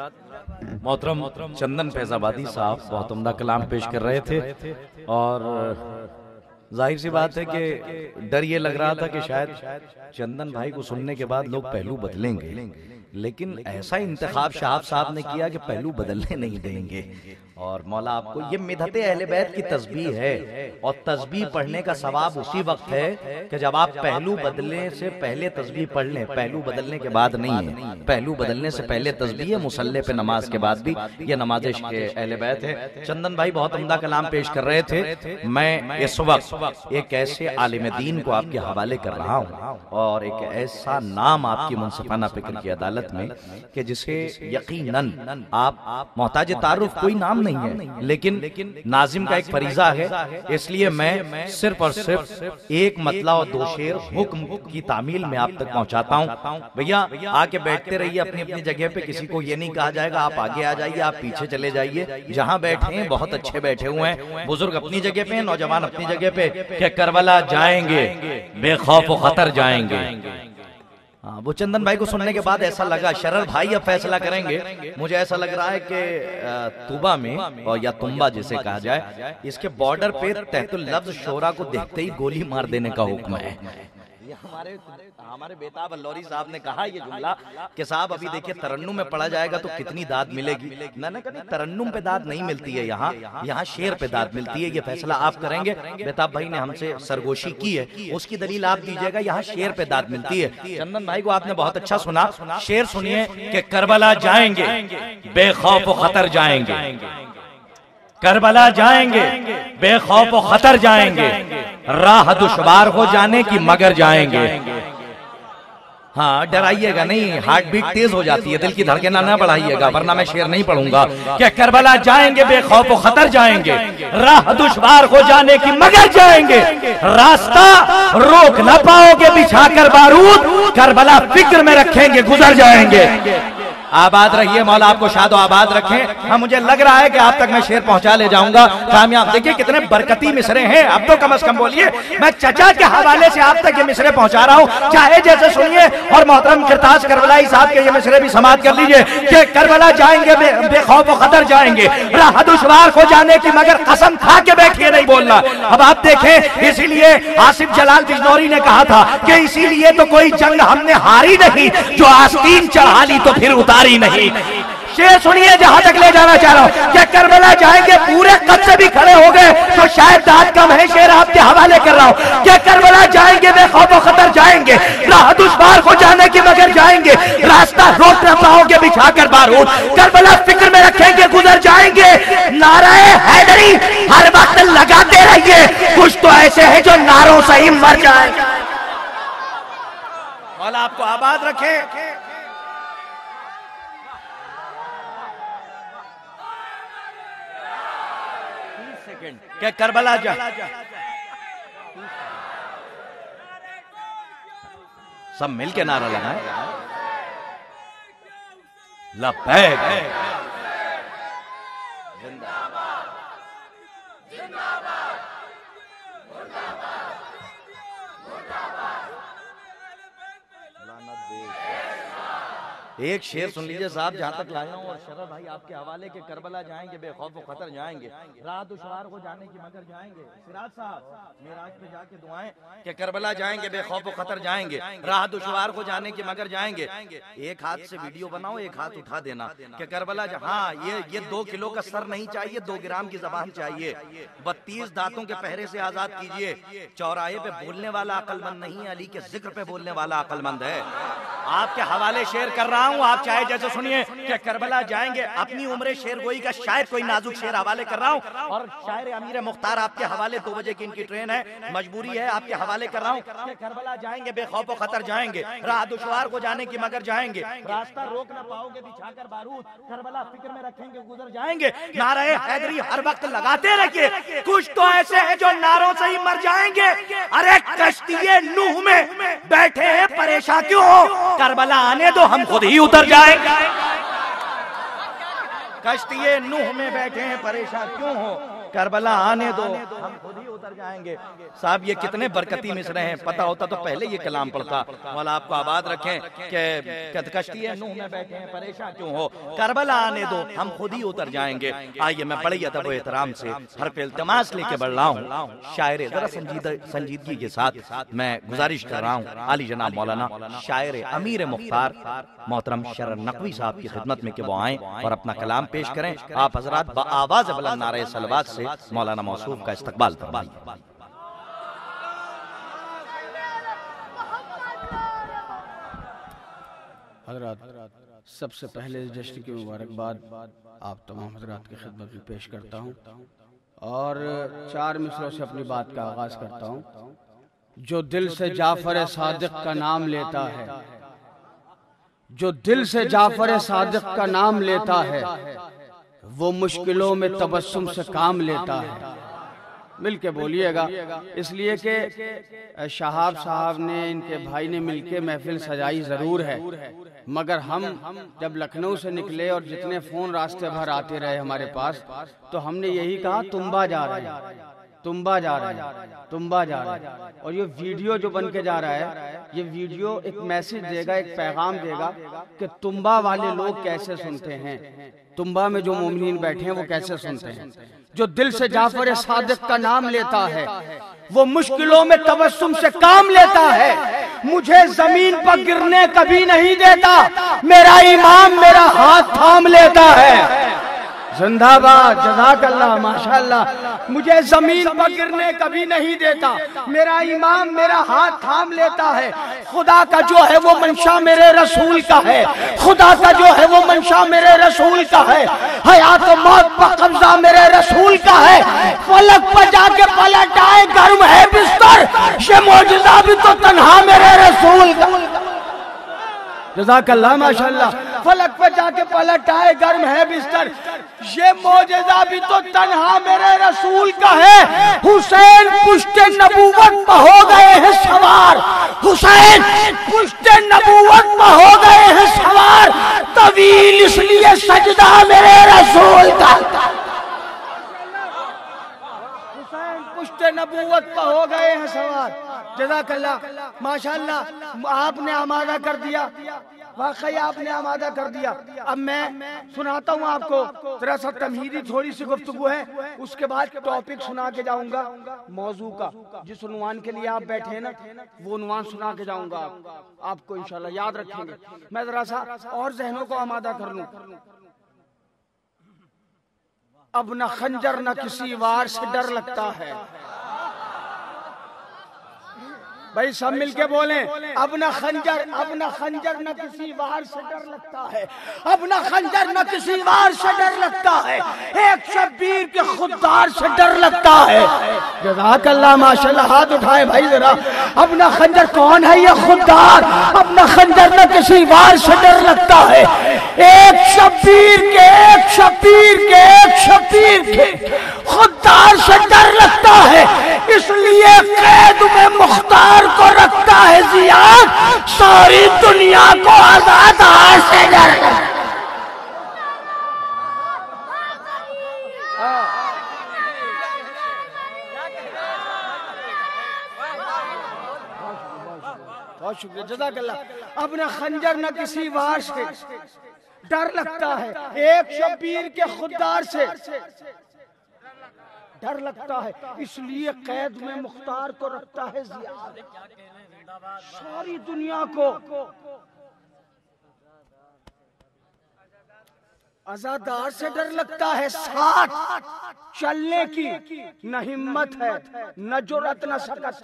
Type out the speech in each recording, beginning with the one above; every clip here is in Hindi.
मोहतरम चंदन फैजाबादी साहब बहुत उम्दा कलाम पेश कर रहे थे और जाहिर सी बात है कि डर ये लग रहा था कि शायद चंदन भाई को सुनने के बाद लोग पहलू बदलेंगे, लेकिन ऐसा इंतखाब शहाब साहब ने किया कि पहलू बदलने नहीं देंगे। और मौला आपको ये मिदहते अहले बैत की तस्बीह है और तस्बीह पढ़ने का सवाब उसी वक्त है कि जब आप पहलू बदलने से पहले तस्बीह पढ़ लें। पहलू बदलने के बाद नहीं है, पहलू बदलने से पहले तस्बीह है, मुसल्ले पे नमाज के बाद भी। ये नमाज के अहले बैत है। चंदन भाई बहुत उम्दा कलाम पेश कर रहे थे। मैं इस वक्त एक ऐसे आलिम दीन को आपके हवाले कर रहा हूँ और एक ऐसा नाम आपकी मुनसिफाना फिक्र की अदालत में कि जिसे यकीनन आप मोहताज तारुफ कोई नाम नहीं है, लेकिन नाजिम का एक फरीजा है, इसलिए मैं सिर्फ और सिर्फ एक मतला और दो शेर हुक्म की तामील में आप तक पहुंचाता हूं। भैया आके बैठते रहिए अपनी अपनी जगह पे, किसी को ये नहीं कहा जाएगा आप आगे आ जाइए, आप पीछे चले जाइए। जहां बैठे हैं बहुत अच्छे बैठे हुए हैं, बुजुर्ग अपनी जगह पे हैं, नौजवान अपनी जगह पे, कि करबला जाएंगे बेखौफ खतर जाएंगे। हाँ, वो चंदन भाई को सुनने के बाद ऐसा लगा शरर भाई अब फैसला करेंगे। मुझे ऐसा लग रहा है कि तुबा में और या तुम्बा जिसे कहा जाए, इसके बॉर्डर पे तहतुल लफ्ज शोरा को देखते ही गोली मार देने का हुक्म है। हमारे बेताब अल्लौरी साहब ने कहा ये जुमला कि साहब अभी देखिए तरन्नुम में पढ़ा जाएगा तो कितनी दाद मिलेगी। मैंने कहा तरन्नुम पे दाद नहीं मिलती है, यहाँ शेर पे दाद मिलती है। ये फैसला आप करेंगे। बेताब भाई ने हमसे सरगोशी की है, उसकी दलील आप दीजिएगा। यहाँ शेर पे दाद मिलती है। चंदन भाई को आपने बहुत अच्छा सुना, शेर सुनिए कि करबला जाएंगे बेखौफ खतर जाएंगे, करबला जाएंगे बेखौफ खतर जाएंगे, राह दुश्वार हो जाने की मगर जाएंगे। हाँ, डराइएगा नहीं, हार्ट बीट तेज हो जाती है, दिल की धड़कना ना बढ़ाइएगा, वरना मैं शेर नहीं पढ़ूंगा। क्या करबला जाएंगे बेखौफ खतर जाएंगे, राह दुश्वार हो जाने की मगर जाएंगे, रास्ता रोक ना पाओगे बिछाकर बारूद, करबला फिक्र में रखेंगे गुजर जाएंगे। आबाद रहिए, मौला आपको शादो आबाद रखें। हाँ, मुझे लग रहा है कि आप तक मैं शेर पहुंचा ले जाऊंगा कामयाब। देखिए कितने बरकती मिसरे हैं, अब तो कम से कम बोलिए। मैं चचा के हवाले से आप तक ये मिसरे पहुंचा रहा हूं, चाहे जैसे सुनिए। और मोहतरम किरताज करबलाई साहब के ये मिसरे भी समाप्त कर लीजिए कि करबला जाएंगे बेखौफ खतर जाएंगे, राह दुश्वार हो जाने की मगर कसम खा के बैठिए नहीं बोलना। अब आप देखें, इसीलिए आसिफ जलाल बिजनौरी ने कहा था कि इसीलिए तो कोई जंग हमने हारी नहीं, जो आस्तीन चढ़ा ली तो फिर उतारी नहीं। शेर सुनिए जहां तक ले जाना चाह रहा हूं। क्या करबला जाएंगे पूरे कद से भी खड़े हो गए तो शायद दाद कम है, शेर आपके हवाले कर रहा हूं। क्या करबला जाएंगे बेखौफ खतर जाएंगे, राह दुश्वार हो जाने की मगर जाएंगे, रास्ता रोक न पाओगे बिछाकर बारूद, करबला फिक्र में रखेंगे गुजर जाएंगे। नाराए हैदरी हर वक्त लगाते रहिए, कुछ तो ऐसे है जो नारों से ही मर जाए। मौला आपको आबाद रखे। क्या करबला जा सब मिल के नारा लगाए, लब्बैक जिंदाबाद जिंदाबाद मुर्दाबाद मुर्दाबाद। एक शेर सुन लीजिए साहब जहां तक लाया हूं, और शरफ भाई आपके हवाले के करबला जाएंगे बेखौफ खतर जाएंगे, राह दुश्वार हो जाने की मगर जाएंगे। सिराज साहब मेराज पे जाके दुआएं कि करबला जाएंगे बेखौफ खतर जाएंगे, राह दुश्वार हो जाने की मगर जाएंगे। एक हाथ से वीडियो बनाओ, एक हाथ उठा देना कि करबला। हाँ, ये 2 किलो का सर नहीं चाहिए, 2 ग्राम की जबान चाहिए। 32 दांतों के पहरे से आजाद कीजिए। चौराहे पे बोलने वाला अक्लमंद नहीं, अली के जिक्र पे बोलने वाला अक्लमंद है। आपके हवाले शेर कर रहा हूं, आप चाहे जैसे सुनिए कि करबला जाएंगे। अपनी उम्र शेर गोई का शायद कोई नाजुक शेर हवाले कर रहा हूं, और शायर अमीर मुख्तार आपके हवाले 2 बजे की इनकी ट्रेन है, मजबूरी है, आपके हवाले कर रहा हूं कि करबला जाएंगे बेखौफ खतर जाएंगे, राह दुश्वार को जाने की मगर जाएंगे, रास्ता रोक ना पाओगे बिछाकर बारूद, करबला फिक्र में रखेंगे गुजर जाएंगे। नारे हैदरी हर वक्त लगाते रहिए, कुछ तो ऐसे हैं जो नारों से ही मर जाएंगे। अरे कश्तिये नूह में बैठे हैं परेशान क्यों हो, करबला आने दो हम खुद ही उतर जाएंगे। कश्तिये नूह में बैठे हैं परेशान क्यों हो, करबला आने दो हम खुद ही उतर जाएंगे। साहब ये कितने बरकती मिसरे हैं, पता होता तो पहले ये कलाम पढ़ता। मौला आपको आबाद रखें कि कश्ती है नूह में बैठे हैं, परेशान क्यों हो, करबला आने दो, हम खुद ही उतर जाएंगे। आइए मैं बड़ी अदब व एहतराम से हर पे इल्तिमास लेके बढ़ रहा हूँ। शायर जरा संजीदगी के साथ मैं गुजारिश कर रहा हूँ आली जनाब मौलाना शायर अमीर मुख्तार मोहतरम शरर नकवी साहब की खिदमत में कि वो आए और अपना कलाम पेश करें। आप हजरात आवाज बुलंद नारे सलवात से मौलाना मौसूफ का इस्तकबाल फरमाइए। हजरात सबसे पहले जश्न की मुबारकबाद आप तमाम हजरात की खिदमत में पेश करता हूँ और 4 मिसरों से अपनी बात का आगाज करता हूँ। जो दिल से जाफर सादिक का नाम लेता है, जो दिल से जाफर सादिक का नाम लेता है, वो मुश्किलों में तबस्सुम से काम लेता है। मिलके बोलिएगा, इसलिए कि शहाब साहब ने इनके भाई ने मिलके महफिल सजाई जरूर है, मगर हम जब लखनऊ से निकले और जितने फोन रास्ते भर आते रहे हमारे पास, तो हमने यही कहा तुम्बा जा रहे हैं, तुम्बा जा रहे हैं, तुम्बा जा रहे हैं। और ये वीडियो जो बन के जा रहा है, ये वीडियो एक मैसेज देगा, एक पैगाम देगा कि तुम्बा वाले लोग कैसे सुनते हैं, तुम्बा में जो मोमिनीन बैठे हैं वो कैसे सुनते हैं। जो दिल से जाफर सादिक का नाम लेता है, वो मुश्किलों में तबस्सुम से काम लेता है। मुझे जमीन पर गिरने कभी नहीं देता, मेरा इमाम मेरा हाथ थाम लेता है। जिंदाबाद, जज़ाकल्लाह, माशाअल्लाह। मुझे जमीन पर गिरने कभी नहीं देता, मेरा इमाम मेरा हाथ थाम लेता है। खुदा का जो है वो मंशा मेरे रसूल का है, खुदा का जो है वो मंशा मेरे रसूल का है। हयात मौत पर कब्जा मेरे रसूल का है। फलक पर जाके पलट आए गर्म है बिस्तर, ये मौजज़ा भी तो तन्हा मेरे रसूल का। जज़ाकल्लाह, माशाअल्लाह। फलक पर जाके पलट आए गर्म है बिस्तर, ये मौजज़ा भी तो तन्हा मेरे रसूल का है। हुसैन पुश्ते नबूवत पर हो गए हैं सवार, हुसैन पुश्ते नबूवत पर हो गए हैं सवार, तवील इसलिए सजदा मेरे रसूल का। हुसैन पुश्ते नबूवत पर हो गए हैं सवार। जज़ाकल्लाह, माशाअल्लाह। आपने आमादा कर दिया, वाकई आपने आमादा कर दिया। अब मैं सुनाता हूँ आपको, जरा सा तमहीदी थोड़ी सी गुफ्तगू है, उसके बाद टॉपिक सुना के जाऊंगा मौजू का। जिस उन्वान के लिए आप बैठे हैं ना, वो उन्वान सुना के जाऊंगा आपको इंशाल्लाह याद रखेंगे। मैं जरा सा और जहनों को आमादा कर लूं। अब न खंजर न किसी वार से डर लगता है। भाई सब मिलके बोले, अब न खंजर, अब न खंजर न किसी वार से डर लगता है, अब न खंजर न किसी वार से डर लगता है, एक शब्बीर के खुददार से डर लगता है। जज़ाकल्लाह, माशाअल्लाह। हाथ उठाए भाई जरा। अब न खंजर कौन है ये खुददार, अब न खंजर न किसी वार से डर लगता है, एक शब्बीर के, एक शब्बीर के, एक शब्बीर के खुददार से डर लगता है। इसलिए कैद में मुख्तार को रखता है जियाद, सारी दुनिया को आजाद से डर लगता है। बहुत शुक्रिया, जज़ाकल्लाह। अब न खंजर न किसी वार से डर लगता है, एक शब्बीर के खुददार से डर लगता है, इसलिए कैद में मुख्तार को रखता है जियाद, सारी दुनिया को आजादार से डर लगता है। साथ चलने की न हिम्मत है, न जुर्रत न सकत।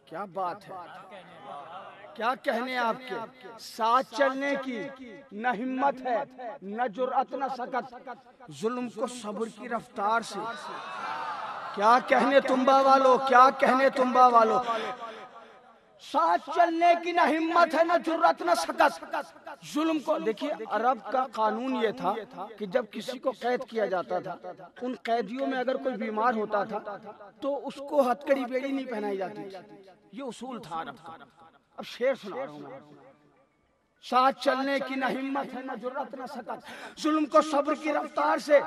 क्या बात है, क्या कहने आपके। साथ चलने की न हिम्मत है, न जुर्रत न सकत, जुल्म को सब्र की रफ्तार से। क्या कहने तुम्बा वालों, क्या कहने तुम्बा वालों। साथ चलने की न हिम्मत है, न जुर्रत न सकत, जुल्म को। देखिए, अरब का कानून ये था कि जब किसी को कैद किया जाता था, उन कैदियों में अगर कोई बीमार होता था तो उसको हथकड़ी बेड़ी नहीं पहनाई जाती थी। ये उसूल था अरब का। अब शेर सुना रहा हूं। साथ चलने की न हिम्मत है, न जुर्रत न सकत, जुल्म को सब्र की रफ्तार से।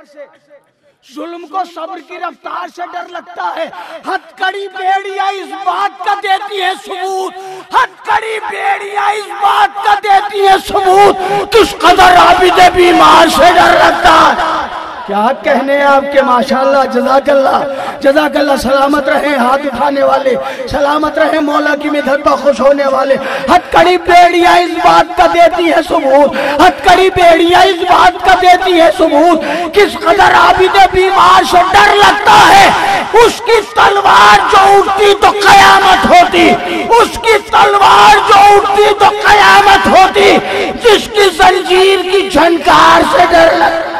जुल्म को सब्र की रफ्तार से डर लगता है। हथकड़ी बेड़ियां इस बात का देती है सबूत, हथकड़ी बेड़ियां इस बात का देती है सबूत, किस कदर आबिदे बीमार से डर लगता है। क्या कहने आपके, माशाल्लाह, जज़ाकल्लाह, जज़ाकल्लाह। सलामत रहे हाथ उठाने वाले, सलामत रहे मौला की मिदहत पर खुश होने वाले। हथकड़ी बेड़ियां इस बात का देती है सबूत, हथकड़ी बेड़ियां इस बात का देती है सबूत, किस कदर आबिदे बीमार से डर लगता है। उसकी तलवार जो उठती तो कयामत होती, उसकी तलवार जो उठती तो कयामत होती, जिसकी जंजीर की झनकार से डर लगता।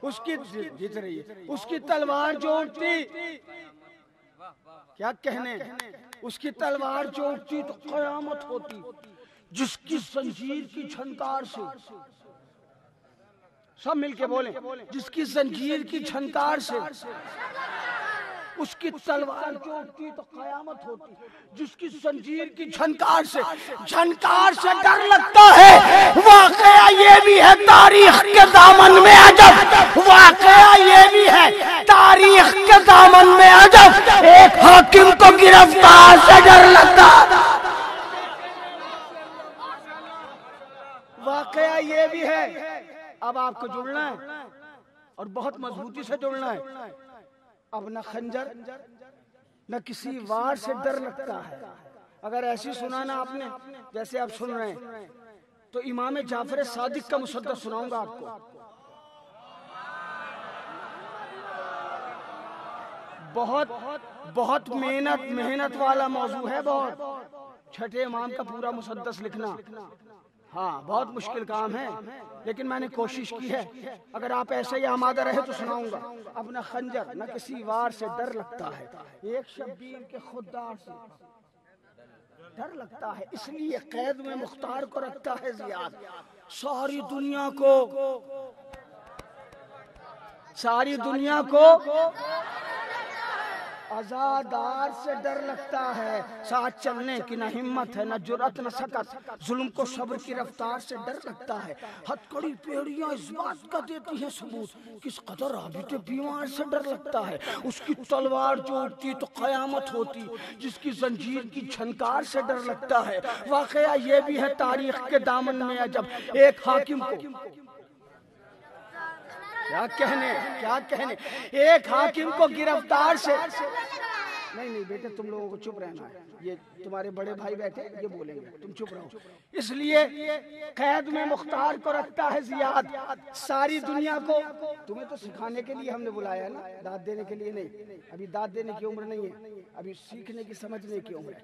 उसकी जीत रही है, उसकी तलवार जो उठती, क्या कहने, उसकी तलवार जो उठती तो कयामत होती, जिसकी जंजीर की झनकार से, सब मिलके बोलें, जिसकी जंजीर की झनकार से, उसकी तलवार जो उठती तो कयामत होती, जिसकी जंजीर की झनकार से डर लगता है। वाकया ये भी है तारीख के दामन में अजब, वाकया ये भी है तारीख के दामन में अजब, एक हाकिम को गिरफ्तार से डर लगता। वाकया ये भी है। अब आपको जुड़ना है और बहुत मजबूती से जुड़ना है। अब न खंजर न किसी वार से डर लगता है। अगर ऐसी सुना ना आपने जैसे आप सुन रहे हैं, तो इमाम जाफर सादिक का मुसद्दस सुनाऊंगा आपको। बहुत मेहनत वाला मौजू है, बहुत। छठे इमाम का पूरा मुसद्दस लिखना, हाँ, बहुत मुश्किल काम है, लेकिन मैंने कोशिश की है। अगर आप ऐसे ही आमादा रहे तो सुनाऊंगा। अब न खंजर न किसी वार से डर लगता है, एक शब्बीर के खुददार से डर लगता है, इसलिए कैद में मुख्तार को रखता है जियाद। सारी दुनिया को आजादार से डर लगता है, साथ चलने की न हिम्मत है, न जुर्रत न सकत, जुल्म को सब्र की रफ्तार से डर लगता है। हथकड़ी पेड़ियां इस बात का देती है सबूत, किस कदर आबिदे बीमार से डर लगता है। उसकी तलवार जो उठती तो कयामत होती, जिसकी जंजीर की झनकार से डर लगता है। वाकया ये भी है तारीख के दामन में अजब, एक हाकिम को, क्या कहने, एक हाकिम को गिरफ्तार से, नहीं बेटे, तुम लोगों को चुप रहना है, ये तुम्हारे बड़े भाई बैठे ये बोलेंगे, तुम चुप रहो। इसलिए कैद में मुख्तार को रखता है जियाद। सारी दुनिया को, तुम्हें तो सिखाने के लिए हमने बुलाया है ना, दाद देने के लिए नहीं। अभी दाद देने की उम्र नहीं है, अभी सीखने की समझने की उम्र है।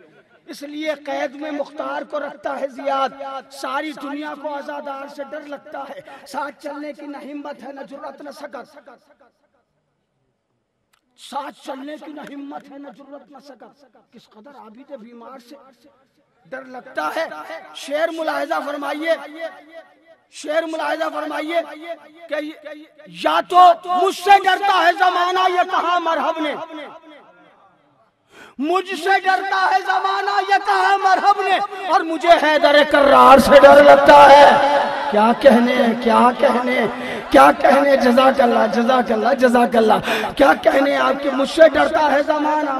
इसलिए कैद में मुख्तार को रखता है जियाद। सारी दुनिया को आजादार से डर लगता है, साथ चलने की न हिम्मत है, न जुर्रत न सकत, साथ चलने की न हिम्मत है, न जुर्रत न सकत, किस कदर आबिदे बीमार से डर लगता है। शेर मुलाहिजा फरमाइए कि या तो मुझसे डरता है जमाना, ये कहा मरहब ने, मुझसे डरता है जमाना, ये कहा मरहब ने, और मुझे हैदर कर्रार से डर लगता है। क्या कहने, जज़ाकल्लाह। क्या कहने आपके, मुझसे डरता है जमाना,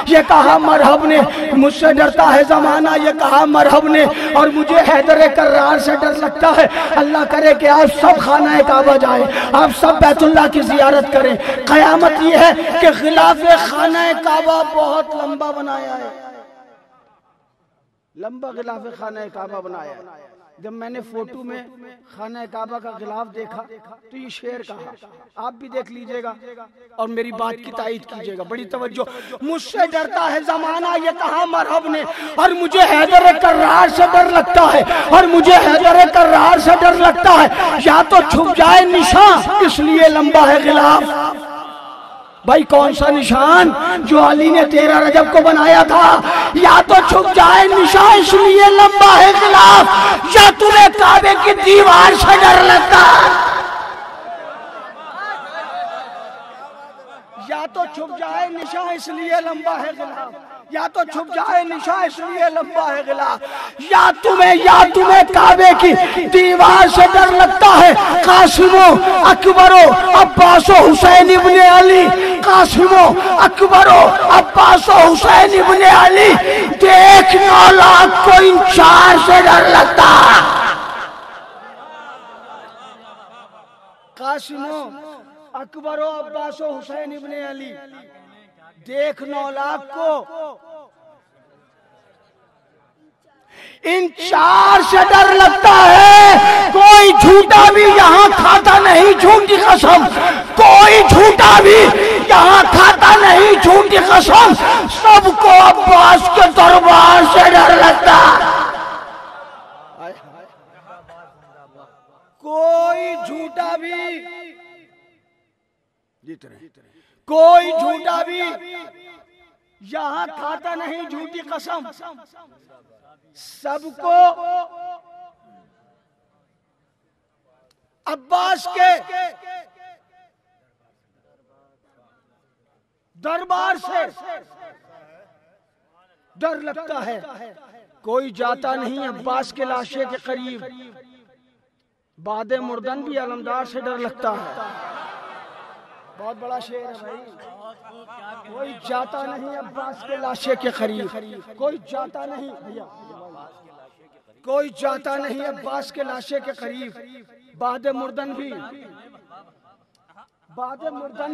ये कहा मरहब ने, मुझसे डरता है जमाना, ये कहा मरहब ने, और मुझे हैदर कर्रार से डर लगता है। अल्लाह करे कि आप सब खाना काबा जाए, आप सब बैतुल्लाह की जियारत करें। क़यामत ये है कि गिलाफ़े खाना काबा बहुत लंबा बनाया है, लंबा गिलाफ़े खाना काबा बनाया है। जब मैंने फोटो में खाना काबा का गिलाफ देखा तो ये शेर कहा, आप भी देख लीजिएगा और मेरी बात की तायीद कीजिएगा, बड़ी तवज्जो। मुझसे डरता है जमाना, ये कहा मरहब ने, और मुझे हैदर कर्रार से डर लगता है, और मुझे हैदर कर्रार से डर लगता है। या तो छुप जाए निशान, इसलिए लंबा है गिलाफ। भाई कौन सा निशान? जो अली ने 13 रजब को बनाया था। या तो छुप जाए निशान, इसलिए लंबा है गिलाफ, या तुम्हें काबे की दीवार से डर लगता, या या तो छुप जाए निशा इसलिए लंबा है गिलाफ, या तो छुप जाए निशा इसलिए लंबा है गिलाफ, या तुम्हें काबे की दीवार से डर लगता है, कासिमो अकबरो अब्बासो हुसैन इब्ने अली, कासिमो अकबरो अब्बासो हुसैन इब्ने अली, देख 9 लाख को इन 4 से डर लगता। कासिमो अकबरो अब्बासो हुसैन इब्ने अली, देख 9 लाख को इन 4 से डर लगता है। कोई झूठा भी यहाँ खाता नहीं, झूठी कसम, कोई झूठा भी यहाँ खाता नहीं, झूठी कसम, सबको अब्बास के दरबार से डर लगता। कोई झूठा भी, कोई झूठा भी यहाँ खाता नहीं, झूठी कसम, सबको अब्बास के दरबार से डर लगता है। कोई जाता नहीं अब्बास के लाशे के करीब, बादे मुर्दन भी अलमदार से डर लगता है। बहुत बड़ा शेर है भाई। कोई जाता नहीं अब्बास के लाशे के करीब, कोई जाता नहीं भैया, कोई जाता नहीं अब्बास के लाशे के करीब, बादे मुर्दन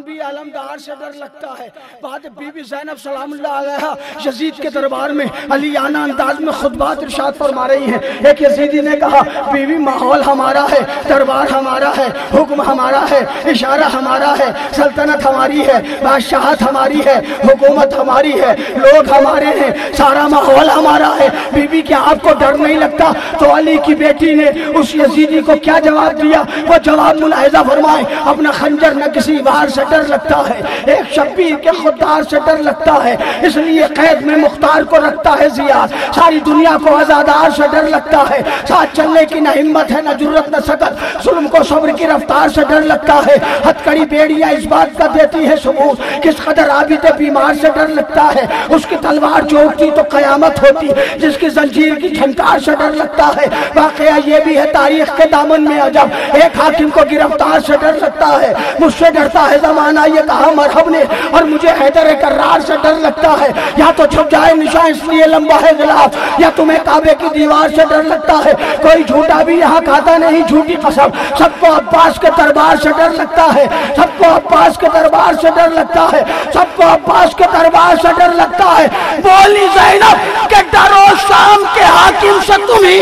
भी अलमदार से डर लगता है। बाद बीबी ज़ैनब सलामुल्लाह अलैहा यजीद के दरबार में अलीयाना अंदाज में खुतबात इरशाद फरमा रही हैं। एक यजीदी ने कहा, बीवी माहौल हमारा है, दरबार हमारा है, हुक्म हमारा है, इशारा हमारा है, सल्तनत हमारी है, बादशाहत हमारी है, हुकूमत हमारी है, लोग हमारे हैं, सारा माहौल हमारा है। बीबी क्या आपको डर नहीं लगता? तो अली की बेटी ने उस यजीदी को क्या जवाब दिया? वो जवाब मुलाहिजा फरमाए, अपना खंजर न किसी वार से डर लगता है, एक शब्बीर के खुददार से डर लगता है, इसलिए कैद में मुख्तार को रखता है जियाद। सारी दुनिया को आजादार से डर लगता है, साथ चलने की न हिम्मत है, न जुर्रत, न सकत, जुल्म को सब्र की रफ्तार से डर लगता है। हथकड़ी बेड़ियां इस बात का देती है सबूत, किस कदर आबिद बीमार से डर लगता है। उसकी तलवार चोटती तो कयामत होती, जिसकी जंजीर की झंकार से डर लगता है। वाकया ये भी है तारीख के दामन में अजब, एक हाकिम को गिरफ्तार से डर लगता है। मुझसे डरता है जमाना, ये कहा मरहब ने, और मुझे हैदर करार से डर लगता है। या तो छुप जाए निशा इसलिए लंबा है गिलाफ, या तुम्हें काबे की दीवार से डर लगता है। कोई झूठा भी यहाँ खाता नहीं, झूठी कसम, सबको अब्बास के दरबार से डर लगता है, सबको अब्बास के दरबार से डर लगता है, सबको अब्बास के दरबार से डर लगता है। बोली ज़ैनब के डरो शाम के हाकिम से तुम्ही,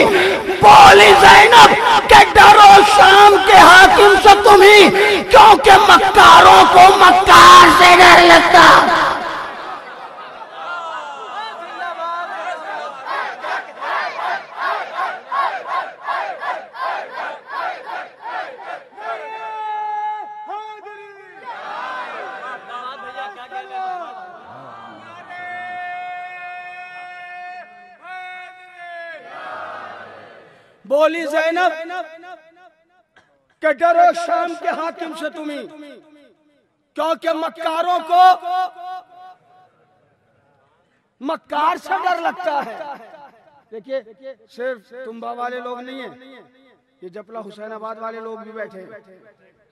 बोली ज़ैनब के डरो शाम के हाकिम से तुम्ही, क्योंकि मक्कारों को मक्कार से डर लगता। बोली ज़ैनब के डरो शाम के हाकिम से तुम्ही, क्योंकि मक्कारों को मक्कार से डर लगता है। देखिए सिर्फ तुम्बा वाले लोग नहीं है, ये जपला हुसैनाबाद वाले लोग भी बैठे हैं,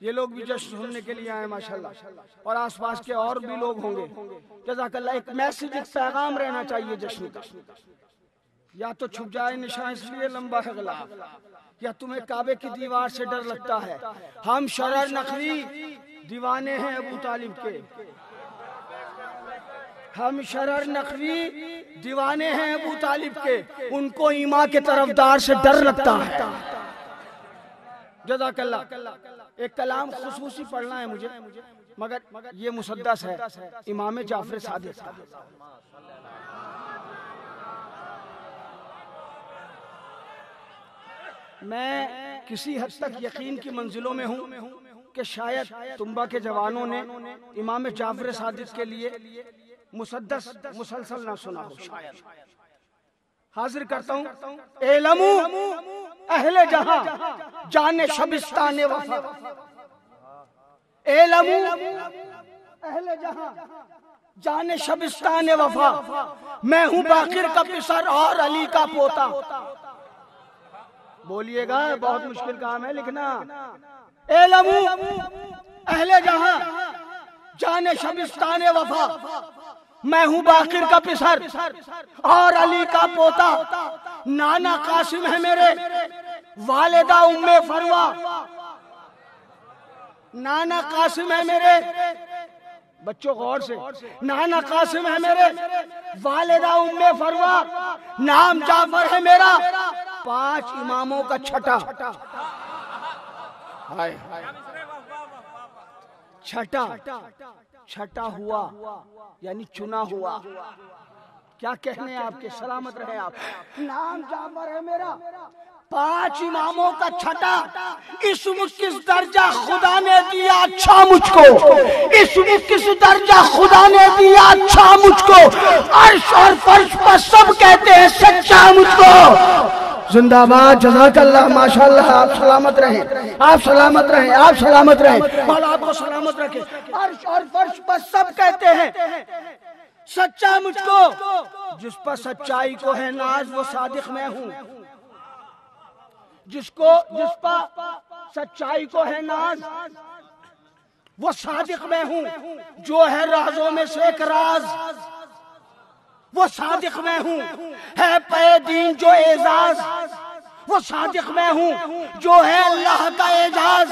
ये लोग भी जश्न सुनने के लिए आए माशाल्लाह, और आसपास के और भी लोग होंगे। जज़ाकल्लाह। एक मैसेज, एक पैगाम रहना चाहिए जश्न का। या तो छुप जाए निशान इसलिए लंबा है गिलाफ, या तुम्हें काबे की दीवार से डर लगता है। हम शरर नखरी दीवाने हैं अबू तालिब के, हम शरर नखरी दीवाने हैं अबू तालिब के, उनको ईमा के तरफदार से डर लगता है। जज़ाकल्लाह। एक कलाम खुसूसी पढ़ना है मुझे, मगर ये मुसद्दस है इमाम जाफर सादिक का। मैं किसी हद तक यकीन की मंजिलों में हूँ कि शायद तुम्बा के जवानों ने इमाम जाफर सादिक के लिए मुसद्दस मुसलसल ना सुना हो शायद। हाजिर करता हूँ, एलमू अहले जहां जाने शबिस्ताने वफा, एलमू अहले जहां जाने शबिस्तान वफा, मैं हूं बाकिर का पिसर और अली का पोता। बोलिएगा, बहुत मुश्किल काम है लिखना। एलमू अहले जहां जाने शबिस्तान वफा, मैं हूं बाकिर का पिसर और अली का पोता। नाना कासिम है मेरे, वालिदा उम्मे फरवा। नाना कासिम है मेरे, बच्चों गौर से, नाना कासिम है मेरे, वालिदा उम्मे फरवा। नाम जाफर है मेरा, 5 इमामों का छठा। हाय छठा हुआ यानी चुना हुआ। क्या कहने आपके, सलामत रहे आप। नाम जाफर है मेरा, 5 इमामों का छठा। इसमें किस दर्जा खुदा ने दिया अच्छा मुझको, इसमें किस दर्जा खुदा ने दिया अच्छा मुझको। अर्श और फर्श पर सब कहते हैं सच्चा मुझको। जिंदाबाद, जज़ाकल्लाह, माशाअल्लाह। आप सलामत रहें, आप सलामत रहें, आप सलामत रहें, मौला आपको सलामत रखे। अर्श और फर्श पर सब कहते हैं सच्चा मुझको। जिस पर सच्चाई को है नाज वो सादिक मैं हूँ। जिस पर सच्चाई को है नाज वो सादिक मैं हूँ। जो है राजों में से एक राज वो सादिक मैं हूँ। है पे दीन जो एजाज वो सादिक मैं हूँ। जो है अल्लाह का एजाज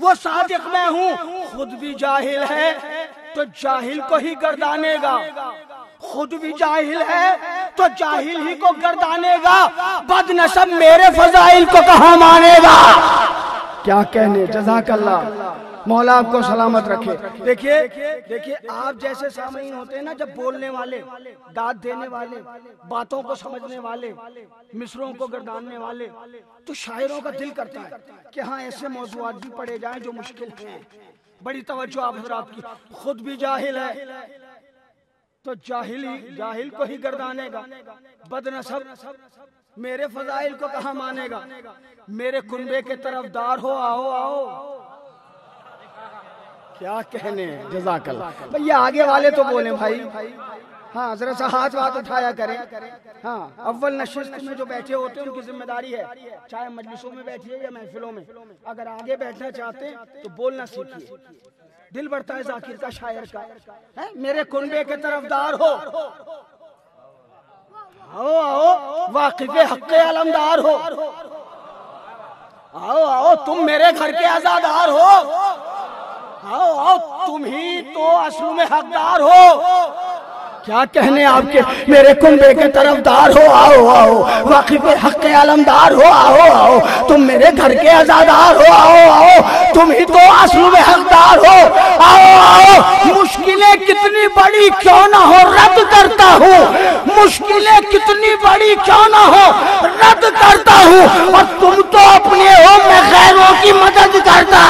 वो सादिक मैं हूँ। खुद भी जाहिल है तो जाहिल को ही गर्दानेगा, खुद भी जाहिल है तो जाहिल ही को गर्दानेगा। बदनसब मेरे फजाइल को कहाँ मानेगा। क्या कहने, जज़ाकल्लाह, मौला आपको सलामत रखे। देखिए आप जैसे सामईन होते हैं ना, जब बोलने वाले, दाद देने वाले, बातों को समझने वाले, मिसरों को गर्दानने वाले, तो शायरों का दिल करता है कि हाँ ऐसे मौज़ूआत भी पढ़े जाएं जो मुश्किल हैं। बड़ी तवज्जो आप हज़रात की। खुद भी जाहिल है तो जाहिल को ही गर्दानेगा। बदनसब मेरे फजाइल को कहाँ मानेगा। मेरे कुनबे के तरफदार हो, आओ आओ। क्या कहने, जज़ाकल्लाह। भैया आगे वाले तो बोले भाई, हाँ जरा सा हाथ उठाया करें। हाँ, अव्वल नशिस्त में जो बैठे होते हैं उनकी जिम्मेदारी है, चाहे मजलिसों में बैठिए या महफिलों में, अगर आगे बैठना चाहते हैं तो बोलना सीखिए। दिल बढ़ता है जाकिर का, शायर का, है मेरे कुनबे के तरफदार हो, आओ आओ वाकिफ़े हक़्क़े अलमदार हो, आओ आओ तुम मेरे घर के आज़ादार हो, आओ आओ तुम ही तो असल में हकदार हो। क्या कहने आपके, मेरे कुनबे के तरफदार हो, आओ आओ वाकिफ़े हक़्क़े अलमदार हो, आओ आओ तुम मेरे घर के आज़ादार हो, आओ आओ तुम ही तो असल में हकदार हो, आओ आओ। मुश्किलें कितनी बड़ी क्यों ना हो रद्द करता हूँ, मुश्किलें कितनी बड़ी क्यों ना हो रद्द करता हूँ, और तुम तो अपने हो मैं गैरों की मदद करता।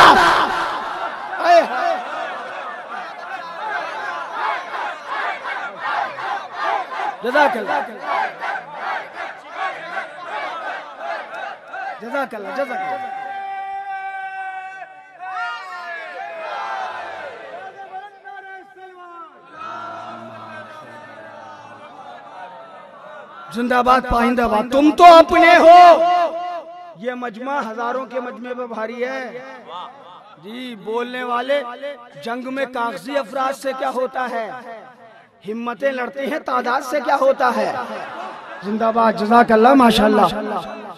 जज़ाकल्लाह जज़ाकल्लाह जज़ाकल्लाह। जिंदाबाद पाइंदाबाद। तुम तो अपने हो। ये मजमा हजारों के मजमे पे भारी है जी। बोलने वाले जंग में कागजी अफराज से क्या होता है, हिम्मतें लड़ते हैं तादाद से क्या होता है। जिंदाबाद, जज़ाकल्लाह, माशाअल्लाह।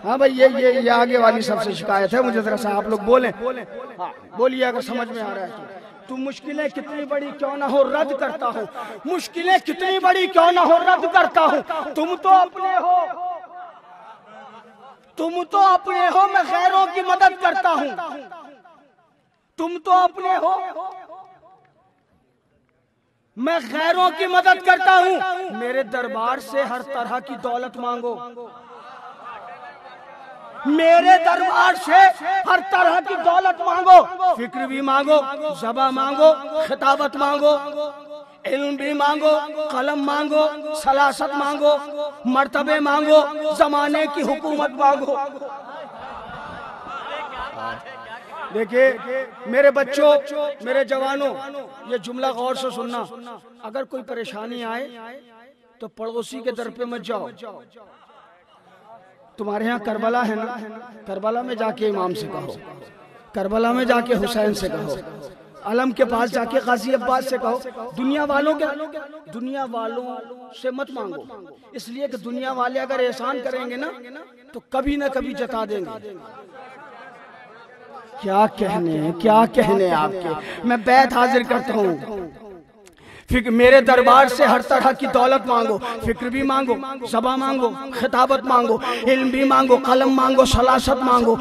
हाँ भाई ये आगे वाली सबसे शिकायत है, मुझे जरा सा आप लोग बोलें। हाँ बोलिए अगर समझ में आ रहा है। तुम मुश्किलें कितनी बड़ी क्यों ना हो रद्द करता हूँ, मुश्किलें कितनी बड़ी क्यों ना हो रद्द करता हूँ। तुम तो अपने हो, तुम तो अपने हो मैं गैरों की मदद करता हूँ। तुम तो अपने हो मैं गैरों की मदद करता हूँ। मेरे दरबार से हर तरह की दौलत मांगो, मेरे दरबार से हर तरह की दौलत मांगो। फिक्र भी मांगो, ज़बा मांगो, खिताबत मांगो, इल्म भी मांगो, कलम मांगो, सलासत मांगो, मर्तबे मांगो, जमाने की हुकूमत मांगो। देखिए मेरे बच्चों, मेरे जवानों, ये जुमला गौर से सुनना। अगर कोई परेशानी आए तो पड़ोसी के दर पे मत जाओ। तुम्हारे यहाँ करबला है ना, करबला में जाके इमाम से कहो, करबला में जाके हुसैन से कहो, अलम के पास जाके गाजी अब्बास से कहो। दुनिया वालों से मत मांगो, इसलिए कि दुनिया वाले अगर एहसान करेंगे ना तो कभी ना कभी जता देंगे। क्या कहने आपके। मैं बैत हाजिर करता हूँ। फिक्र मेरे दरबार से हर तरह की दौलत मांगो, फिक्र भी मांगो, ज़बां मांगो, खिताबत मांगो, इल्म भी मांगो, कलम मांगो, सलासत मांगो,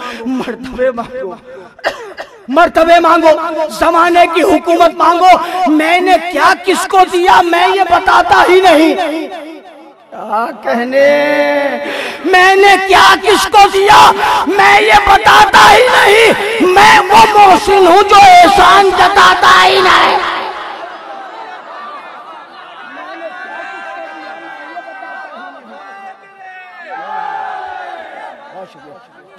मर्तबे मांगो, जमाने की हुकूमत मांगो। मैंने क्या किसको दिया मैं ये बताता ही नहीं। क्या कहने, मैंने क्या किसको दिया मैं ये बताता ही नहीं। मैं वो मोहसिन हूँ जो एहसान जताता ही नहीं।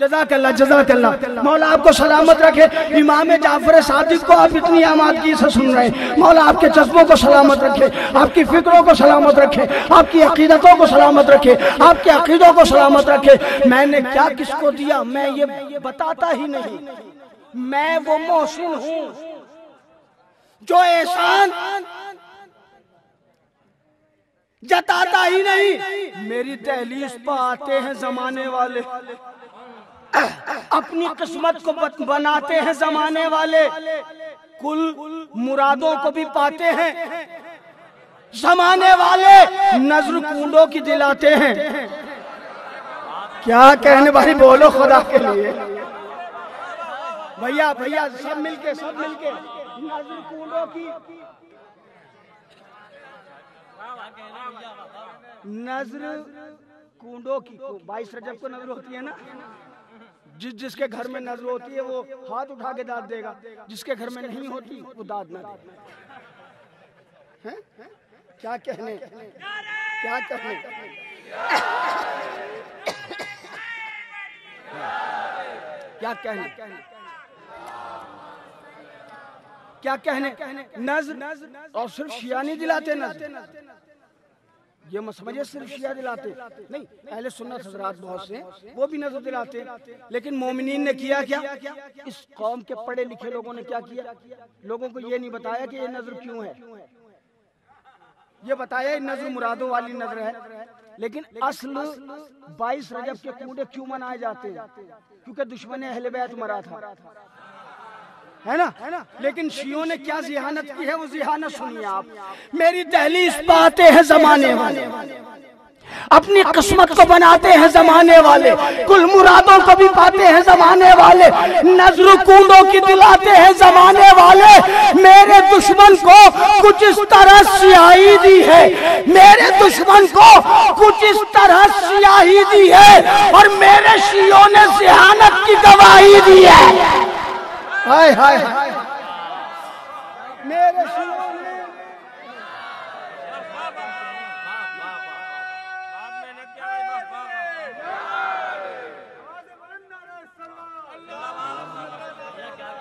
जज़ाकल्लाह, जज़ाकल्लाह। मौला आपको सलामत रखे। इमाम जाफर सादिक को आप इतनी आमादगी से सुन रहे हैं, मौला आपके जज्बों को सलामत रखे, आपकी फिक्रों को सलामत रखे, आपकी अकीदतों को सलामत रखे, आपके अकीदों को सलामत रखे। मैंने क्या किसको दिया मैं ये बताता ही नहीं। मैं वो मोहसिन हूँ जो एहसान जताता ही नहीं। मेरी दहलीज पर आते हैं जमाने वाले, अपनी किस्मत को बनाते हैं जमाने वाले, कुल मुरादों को भी पाते हैं जमाने वाले, नजर कूंडों की दिलाते हैं। क्या कहने भाई, बोलो खुदा के लिए। भैया भैया सब मिलके नजर कूंडों की, नजर कूंडों की 22 रजब को नजर होती है ना। जिसके घर में नजर होती है वो हाथ उठा के दाद देगा, जिसके घर में नहीं होती वो दाद ना दे। क्या कहने, क्या कहने, क्या कहने, क्या कहने। नजर और सिर्फ शिया नहीं दिलाते नजर, ये मत समझिए सिर्फ शिया दिलाते नहीं, अहले सुन्नत हज़रात बहुत से वो भी नजर दिलाते। लेकिन मोमिनीन ने किया क्या, इस कौम के पढ़े लिखे लोगों ने क्या किया, लोगों को ये नहीं बताया कि ये नजर क्यों है, ये बताया नजर मुरादों वाली नजर है। लेकिन असल 22 रजब के कूड़े क्यों मनाए जाते हैं, क्योंकि दुश्मन अहले बैत मरा था, है ना। लेकिन शियों ने क्या जिहानत की है, वो जिहानत सुनिए आप। मेरी दहलीज पाते हैं जमाने वाले, अपनी किस्मत को बनाते हैं जमाने वाले, कुल मुरादों को भी पाते हैं जमाने वाले, नजर कूंडों की दिलाते हैं जमाने वाले। मेरे दुश्मन को कुछ इस तरह स्याही दी है, मेरे दुश्मन को कुछ इस तरह स्याही दी है, और मेरे शियों ने जिहानत की गवाही दी है। हाय हाय मेरे शियों ने,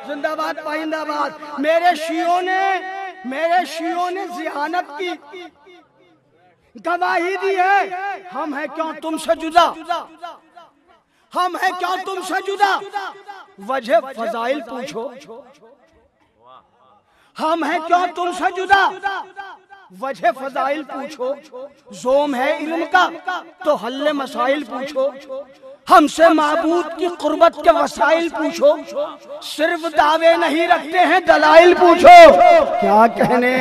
जिंदाबाद पाइंदाबाद। मेरे शियों ने जिहानत की गवाही दी है। हम हैं क्यों तुमसे जुदा, हम हैं क्यों तुमसे जुदा, वजह फजाइल पूछो। हम हैं क्यों तुमसे जुदा, वजह फजाइल पूछो। जोम है इल्म का तो हल्ले मसाइल पूछो। हमसे माबूद की कुर्बत के वसाइल पूछो। सिर्फ दावे नहीं रखते हैं दलाइल पूछो। क्या कहने,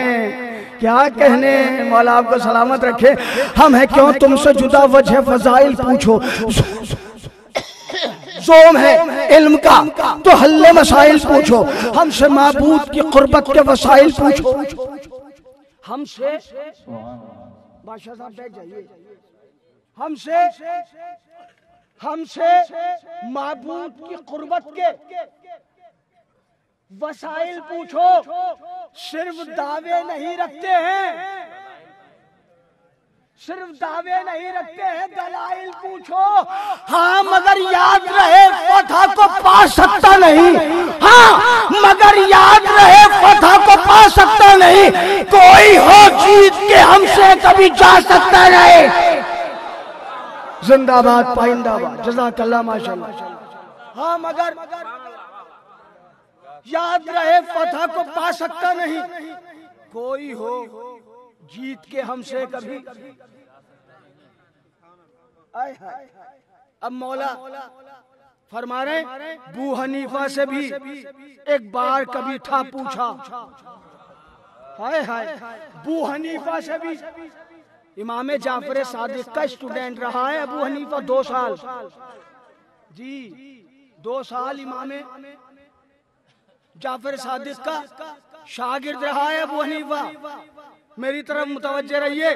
क्या कहने। मौला आपको सलामत रखे। हम हैं क्यों तुमसे जुदा, वजह फजाइल पूछो। जोम है इल्म का तो हल्ले मसाइल पूछो। हमसे माबूद की कुर्बत के वसाइल पूछो। हमसे बादशाह साहब बैठ जाइए। हमसे माबूद की कुर्बत के वसाइल पूछो। सिर्फ दावे नहीं रखते हैं, सिर्फ दावे नहीं रखते हैं, दलाइल पूछो। हाँ मगर याद रहे फतह को पा सकता नहीं। हाँ मगर याद रहे फतह को पा सकता नहीं। कोई हो जीत के हमसे कभी जा सकता नहीं। जिंदाबाद पाइंदाबाद, जज़ाकल्लाह माशाअल्लाह। हाँ मगर याद रहे फतह को पा सकता नहीं। कोई हो जीत के हमसे कभी। आए हाय। अब मौला फरमा रहे बू हनीफा से भी एक बार कभी था पूछा। हाय हाय। बू हनीफा से भी, इमाम जाफर सादिक का स्टूडेंट रहा है अबू हनीफा 2 साल जी, 2 साल इमाम जाफर सादिक का शागिर्द रहा है अबू हनीफा। मेरी तरफ मुतवज्जे रहिए।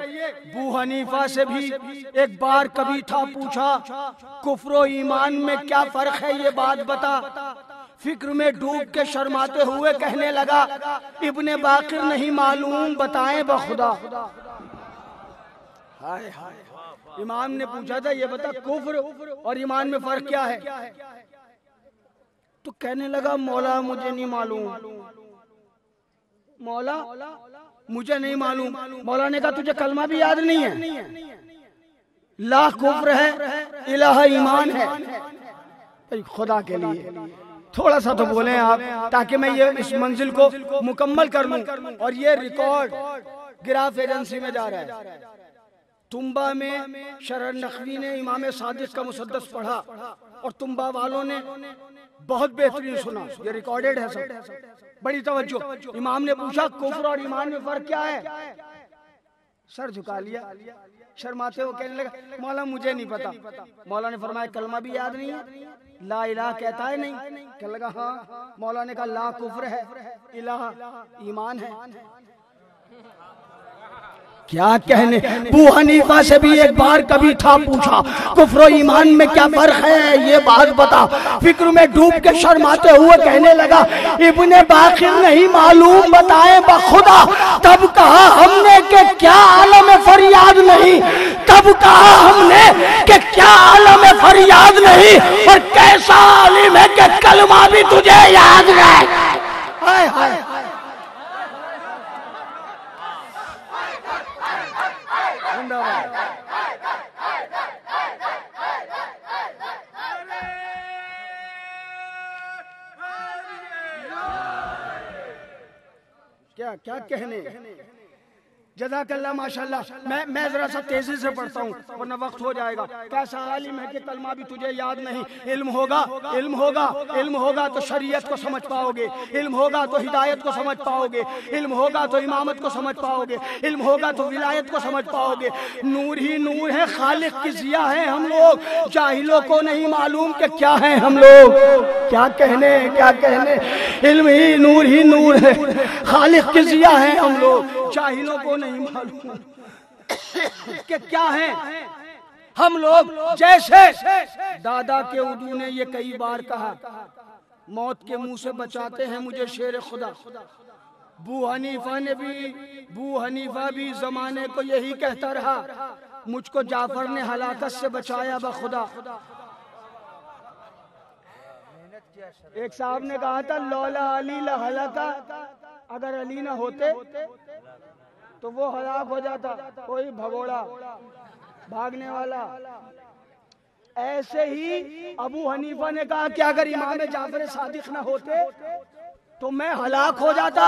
बू हनीफा से भी एक बार कभी था पूछा, कुफ्र ईमान में क्या फर्क है ये बात बता। फिक्र में डूब के शर्माते हुए कहने लगा, इब्ने बाकिर नहीं मालूम बताएं बखुदा। हाय हाय। इमाम ने पूछा था ये बता कुफ्र और ईमान में फर्क क्या है। तो कहने लगा मौला मुझे नहीं मालूम, मौला मुझे नहीं मालूम। मौला ने कहा तुझे कलमा भी याद नहीं है। ला कुफ्र है, इलाहा ईमान है। खुदा के लिए थोड़ा सा तो बोले आप, ताकि मैं ये इस मंजिल को मुकम्मल कर लूं। और ये रिकॉर्ड गिराफ एजेंसी में जा रहा है। तुम्बा में शरह नकवी ने इमाम सादिक का मुसद्दस पढ़ा और तुम्बा वालों ने बहुत बेहतरीन सुना। ये रिकॉर्डेड है सब। बड़ी तवज्जो। इमाम ने पूछा कुफ्र और ईमान में फर्क क्या है। सर झुका लिया, शर्माते हुए कहने लगा मौला मुझे नहीं पता। मौला ने फरमाया कलमा भी याद नहीं है, ला इलाहा कहता है नहीं। कहने लगा हाँ। मौला ने कहा ला कुफ्र है, इलाहा ईमान है। क्या कहने। बू हनीफा से भी एक बार कभी था पूछा, कुफ्र ईमान में क्या फर्क है ये बात बता। फिक्र में डूब के शर्माते हुए कहने लगा, इब्ने बाकिर नहीं मालूम बताएं बखुदा। तब कहा हमने कि क्या आलम फरियाद नहीं। तब कहा हमने कि क्या आलम फरियाद नहीं। और कैसा आलिम है कि कलमा भी तुझे याद है। हाय हाय। क्या क्या कहने। जज़ाकल्लाह माशाअल्लाह। मैं जरा सा तेजी से पढ़ता हूँ वरना वक्त हो जाएगा। कैसा आलिम है कि कलमा भी तुझे याद नहीं। इल्म होगा, इल्म होगा, इल्म होगा तो शरीयत को समझ पाओगे। इल्म होगा तो हिदायत को समझ पाओगे। इल्म होगा तो इमामत को समझ पाओगे। इल्म होगा तो विलायत को समझ पाओगे। नूर ही नूर है, खालिक की जिया है हम लोग। जाहिलों को नहीं मालूम कि क्या है हम लोग। क्या कहने, क्या कहने। इल्म ही नूर है, खालिक की जिया है हम लोग। जाहिलों को नहीं मालूम कि क्या है हम लोग। जैसे दादा के उदू ने ये कई बार कहा, मौत के मुंह से बचाते हैं मुझे शेर खुदा। बू हनीफा भी जमाने को यही कहता रहा, मुझको जाफर ने हलाकत से बचाया बखुदा। एक साहब ने कहा था लौला अली लहलका, अगर अली ना होते तो वो हलाक हो जाता। कोई भगोड़ा भागने वाला। ऐसे ही अबू हनीफा ने कहा कि अगर इमाम जाफर सादिक ना होते तो मैं हलाक हो जाता।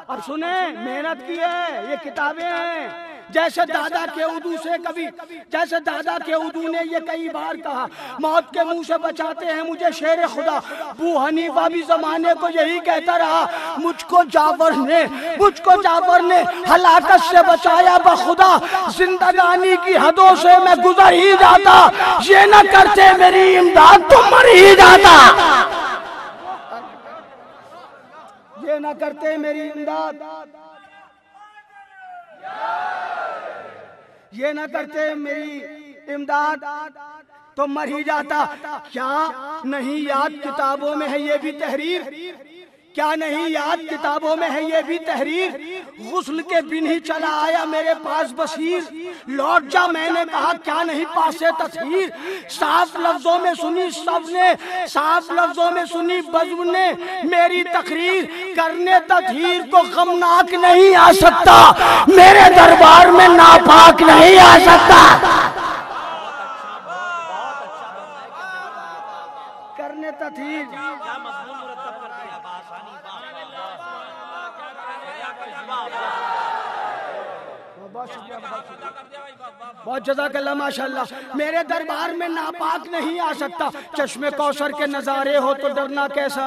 अब सुने, मेहनत की है, ये किताबें हैं। जैसे दादा के उदू से कभी, जैसे दादा के उदू ने ये कई बार कहा, मौत के मुंह से बचाते हैं मुझे शेर खुदा। बू हनीफा भी जमाने को यही कहता रहा, मुझको जाफर ने हलाकत से बचाया बखुदा। जिंदगानी की हदों से मैं गुजर ही जाता, ये न करते मेरी इमदाद तो मर ही जाता। ये न करते मेरी इमदाद, ये न करते मेरी इमदाद तो मर ही जाता। क्या नहीं याद किताबों में है ये भी तहरीर। क्या नहीं याद किताबों में है ये भी तहरीर, गुस्ल के बिन ही चला आया मेरे पास बशीर, लौट जा मैंने कहा क्या नहीं पासे तस्वीर, साफ लफ्जों में सुनी सबने, साफ लफ्जों में सुनी बज़्म ने मेरी तकरीर, करने तत्हीर को गमनाक नहीं आ सकता, मेरे दरबार में नापाक नहीं आ सकता। करने तत्हीर बहुत जज़ाकल्लाह माशाअल्लाह। मेरे दरबार में नापाक नहीं आ सकता, चश्मे कौसर के नजारे हो तो डरना कैसा,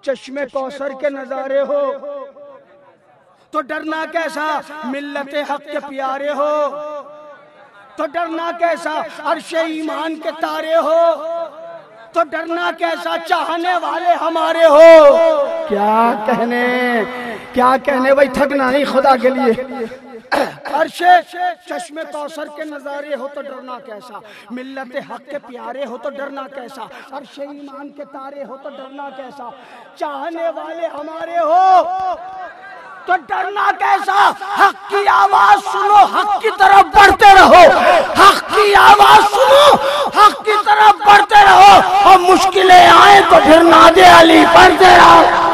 चश्मे कौसर के नजारे हो तो डरना कैसा, मिल्लते हक के प्यारे हो तो डरना कैसा, अर्शे ईमान के तारे हो तो डरना कैसा, चाहने वाले हमारे हो। क्या कहने भाई, थकना नहीं खुदा के लिए। अर्शे चश्मे कौसर के नजारे हो तो डरना कैसा, मिल्लत हक के प्यारे हो तो डरना कैसा, अर्शे ईमान के तारे हो तो डरना कैसा, चाहने वाले हमारे हो तो डरना कैसा। हक की आवाज सुनो, हक की तरफ बढ़ते रहो, हक की आवाज सुनो, हक की तरफ बढ़ते रहो, और मुश्किलें आए तो फिर नादे अली पढ़ते रहो।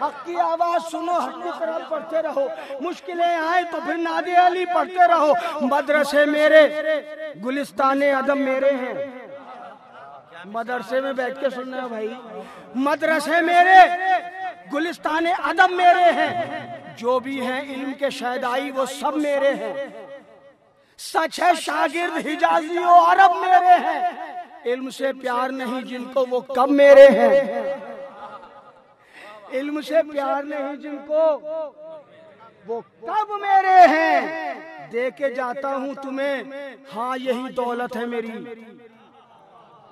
हक की आवाज सुनो, हक की तरफ बढ़ते रहो, मुश्किलें आए तो फिर नादे अली पढ़ते रहो। मदरसे मेरे गुलिस्ताने अदब मेरे हैं, मदरसे में बैठ के सुनना भाई, मदरसे मेरे गुलिस्ताने अदब मेरे हैं, जो भी हैं इल्म के शहदाई वो सब मेरे हैं, सच है शागिर्द हिजाजी और अरब मेरे हैं, इल्म से प्यार नहीं जिनको वो कब मेरे हैं, इल्म से प्यार नहीं जिनको वो कब मेरे हैं। दे के जाता हूं तुम्हें, हाँ यही दौलत है मेरी,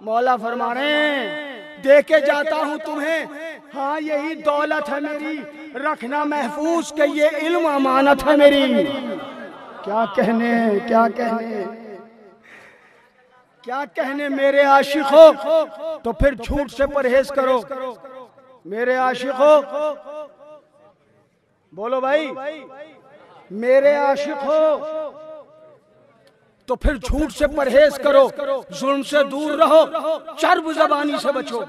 मौला फरमा रहे हैं दे के जाता हूं तुम्हें, हाँ यही दौलत है मेरी, रखना महफूज के ये इल्म अमानत है मेरी। क्या कहने, क्या कहने, क्या कहने मेरे आशिकों, तो फिर झूठ से परहेज करो मेरे आशिकों, बोलो भाई, मेरे आशिकों तो फिर झूठ से परहेज करो, जुल्म से दूर रहो, चर्ब ज़बानी से बचो,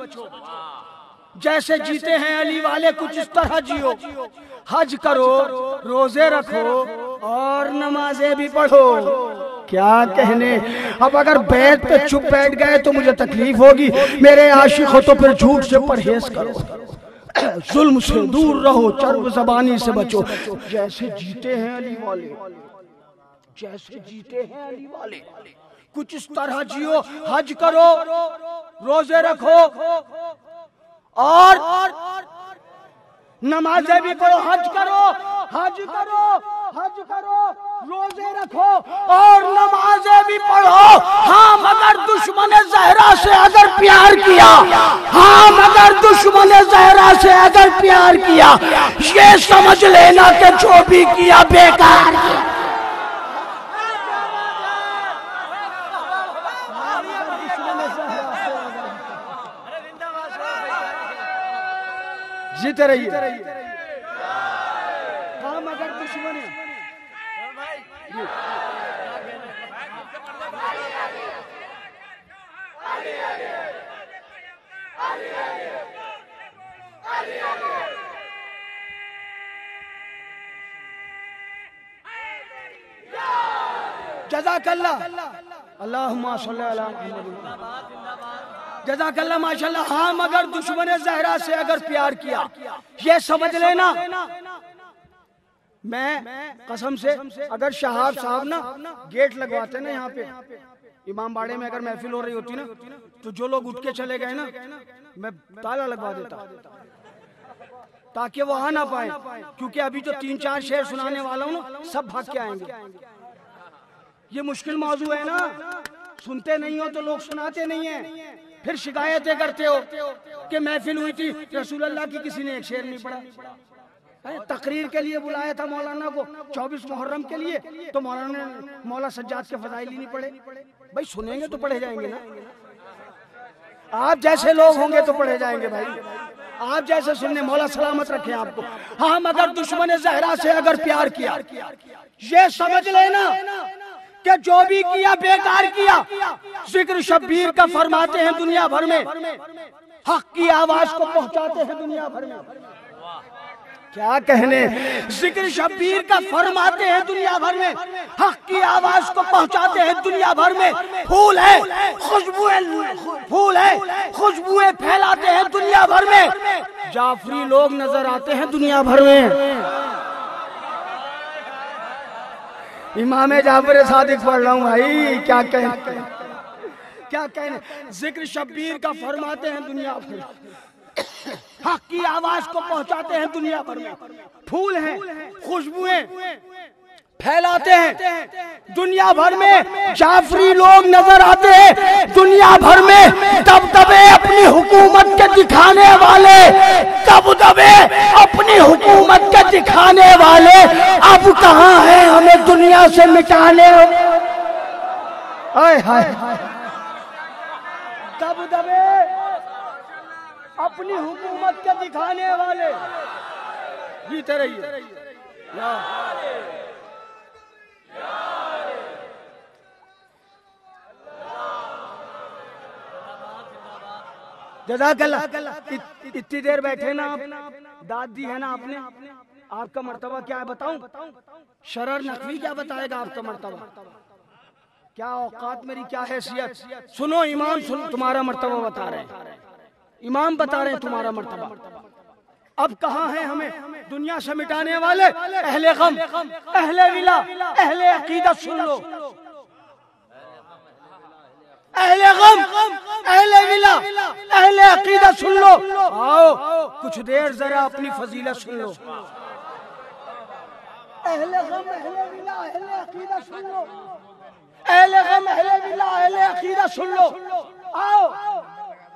जैसे जीते हैं अली वाले कुछ इस तरह जियो, हज करो, रोजे रखो और नमाजें भी पढ़ो। क्या कहने, अब अगर बैठ पे चुप बैठ गए तो मुझे तकलीफ होगी, मेरे आशिक हो तो फिर झूठ से परहेज करो, जुल्म से दूर रहो, चर्ब ज़बानी से बचो, जैसे जीते हैं अली वाले, जैसे जीते हैं अली वाले कुछ इस तरह जियो, हज करो, रोजे रखो और नमाजें भी पढ़ो, हज करो, हज करो, हज करो, रोजे रखो और नमाजें भी पढ़ो। हाँ मगर दुश्मन ज़हरा से अगर प्यार किया, हाँ मगर दुश्मन ज़हरा से अगर प्यार किया, ये समझ लेना कि जो भी किया बेकार किया। जीते रहिए, हाँ मगर दुश्मन है। जज़ाकल्लाह, अल्लाहुम्मा सल्ली अला मुहम्मद, जज़ाकल्लाह माशाल्लाह। हाँ मगर दुश्मन ज़हरा से अगर प्यार किया, ये समझ लेना, मैं कसम से अगर शहाब साहब ना गेट लगवाते ना यहाँ पे इमाम बाड़े में, अगर महफिल हो रही होती ना तो जो लोग उठ के चले गए ना मैं ताला लगवा देता ताकि वो आ ना पाए, क्योंकि अभी जो 3-4 शेर सुनाने वाला हूँ ना सब भाग के आएंगे। ये मुश्किल मौजू है ना, सुनते नहीं हो तो लोग सुनाते नहीं है, फिर शिकायतें करते हो कि महफिल हुई थी रसूल अल्लाह की किसी ने एक शेर नहीं पढ़ा, तकरीर के लिए बुलाया था मौलाना को 24 मुहर्रम के लिए, तो मौलाना ने मौला सज्जाद के फजाइल ही नहीं पढ़े। भाई सुनेंगे तो पढ़े जाएंगे ना, आप जैसे लोग होंगे तो पढ़े जाएंगे भाई, आप जैसे सुनने। मौला सलामत रखे आपको। हाँ, मगर दुश्मन ज़हरा से अगर प्यार किया, ये समझ लेना कि जो भी किया बेकार किया। जिक्र शब्बीर का फरमाते हैं दुनिया भर में, हक की आवाज को पहुंचाते हैं दुनिया भर में। क्या कहने, जिक्र शब्बीर का फरमाते हैं दुनिया भर में, हक की आवाज को पहुंचाते हैं दुनिया भर में। फूल है खुशबुएं फैलाते हैं दुनिया भर में। जाफरी लोग नजर आते हैं दुनिया भर में। इमाम जाफर सादिक पढ़ रहा हूं भाई, क्या कहने। जिक्र शब्बीर का फरमाते हैं दुनिया भर में, हक की आवाज को पहुंचाते हैं दुनिया भर में। फूल हैं, खुशबुएं फैलाते हैं दुनिया भर में। जाफरी लोग नजर आते हैं दुनिया भर में। दबदबे अपनी हुकूमत के दिखाने वाले, दबदबे अपनी हुकूमत के दिखाने वाले अब कहां हैं हमें दुनिया से मिटाने। हाय हाय, दबदबे अपनी हुकूमत के दिखाने वाले जीते रहिए। जज़ाकल्लाह। इतनी देर बैठे ना आप, दाद दी है ना आपने। आपका मर्तबा क्या है बताऊं? शरर नकवी क्या बताएगा आपका मर्तबा? क्या औकात मेरी, क्या हैसियत? सुनो इमाम, सुन तुम्हारा मर्तबा बता रहे हैं, इमाम बता रहे हैं तुम्हारा मर्तबा। अब कहाँ हैं हमें दुनिया से मिटाने वाले? अहले गम, अहले विला, अहले अकीदत सुन लो। अहले गम, अहले विला, अहले अकीदत सुन लो। आओ कुछ देर जरा अपनी फजीलत सुन लो। अहले गम, अहले विला, अहले अकीदत सुन लो। अहले गम, अहले विला, अहले अकीदत सुन लो।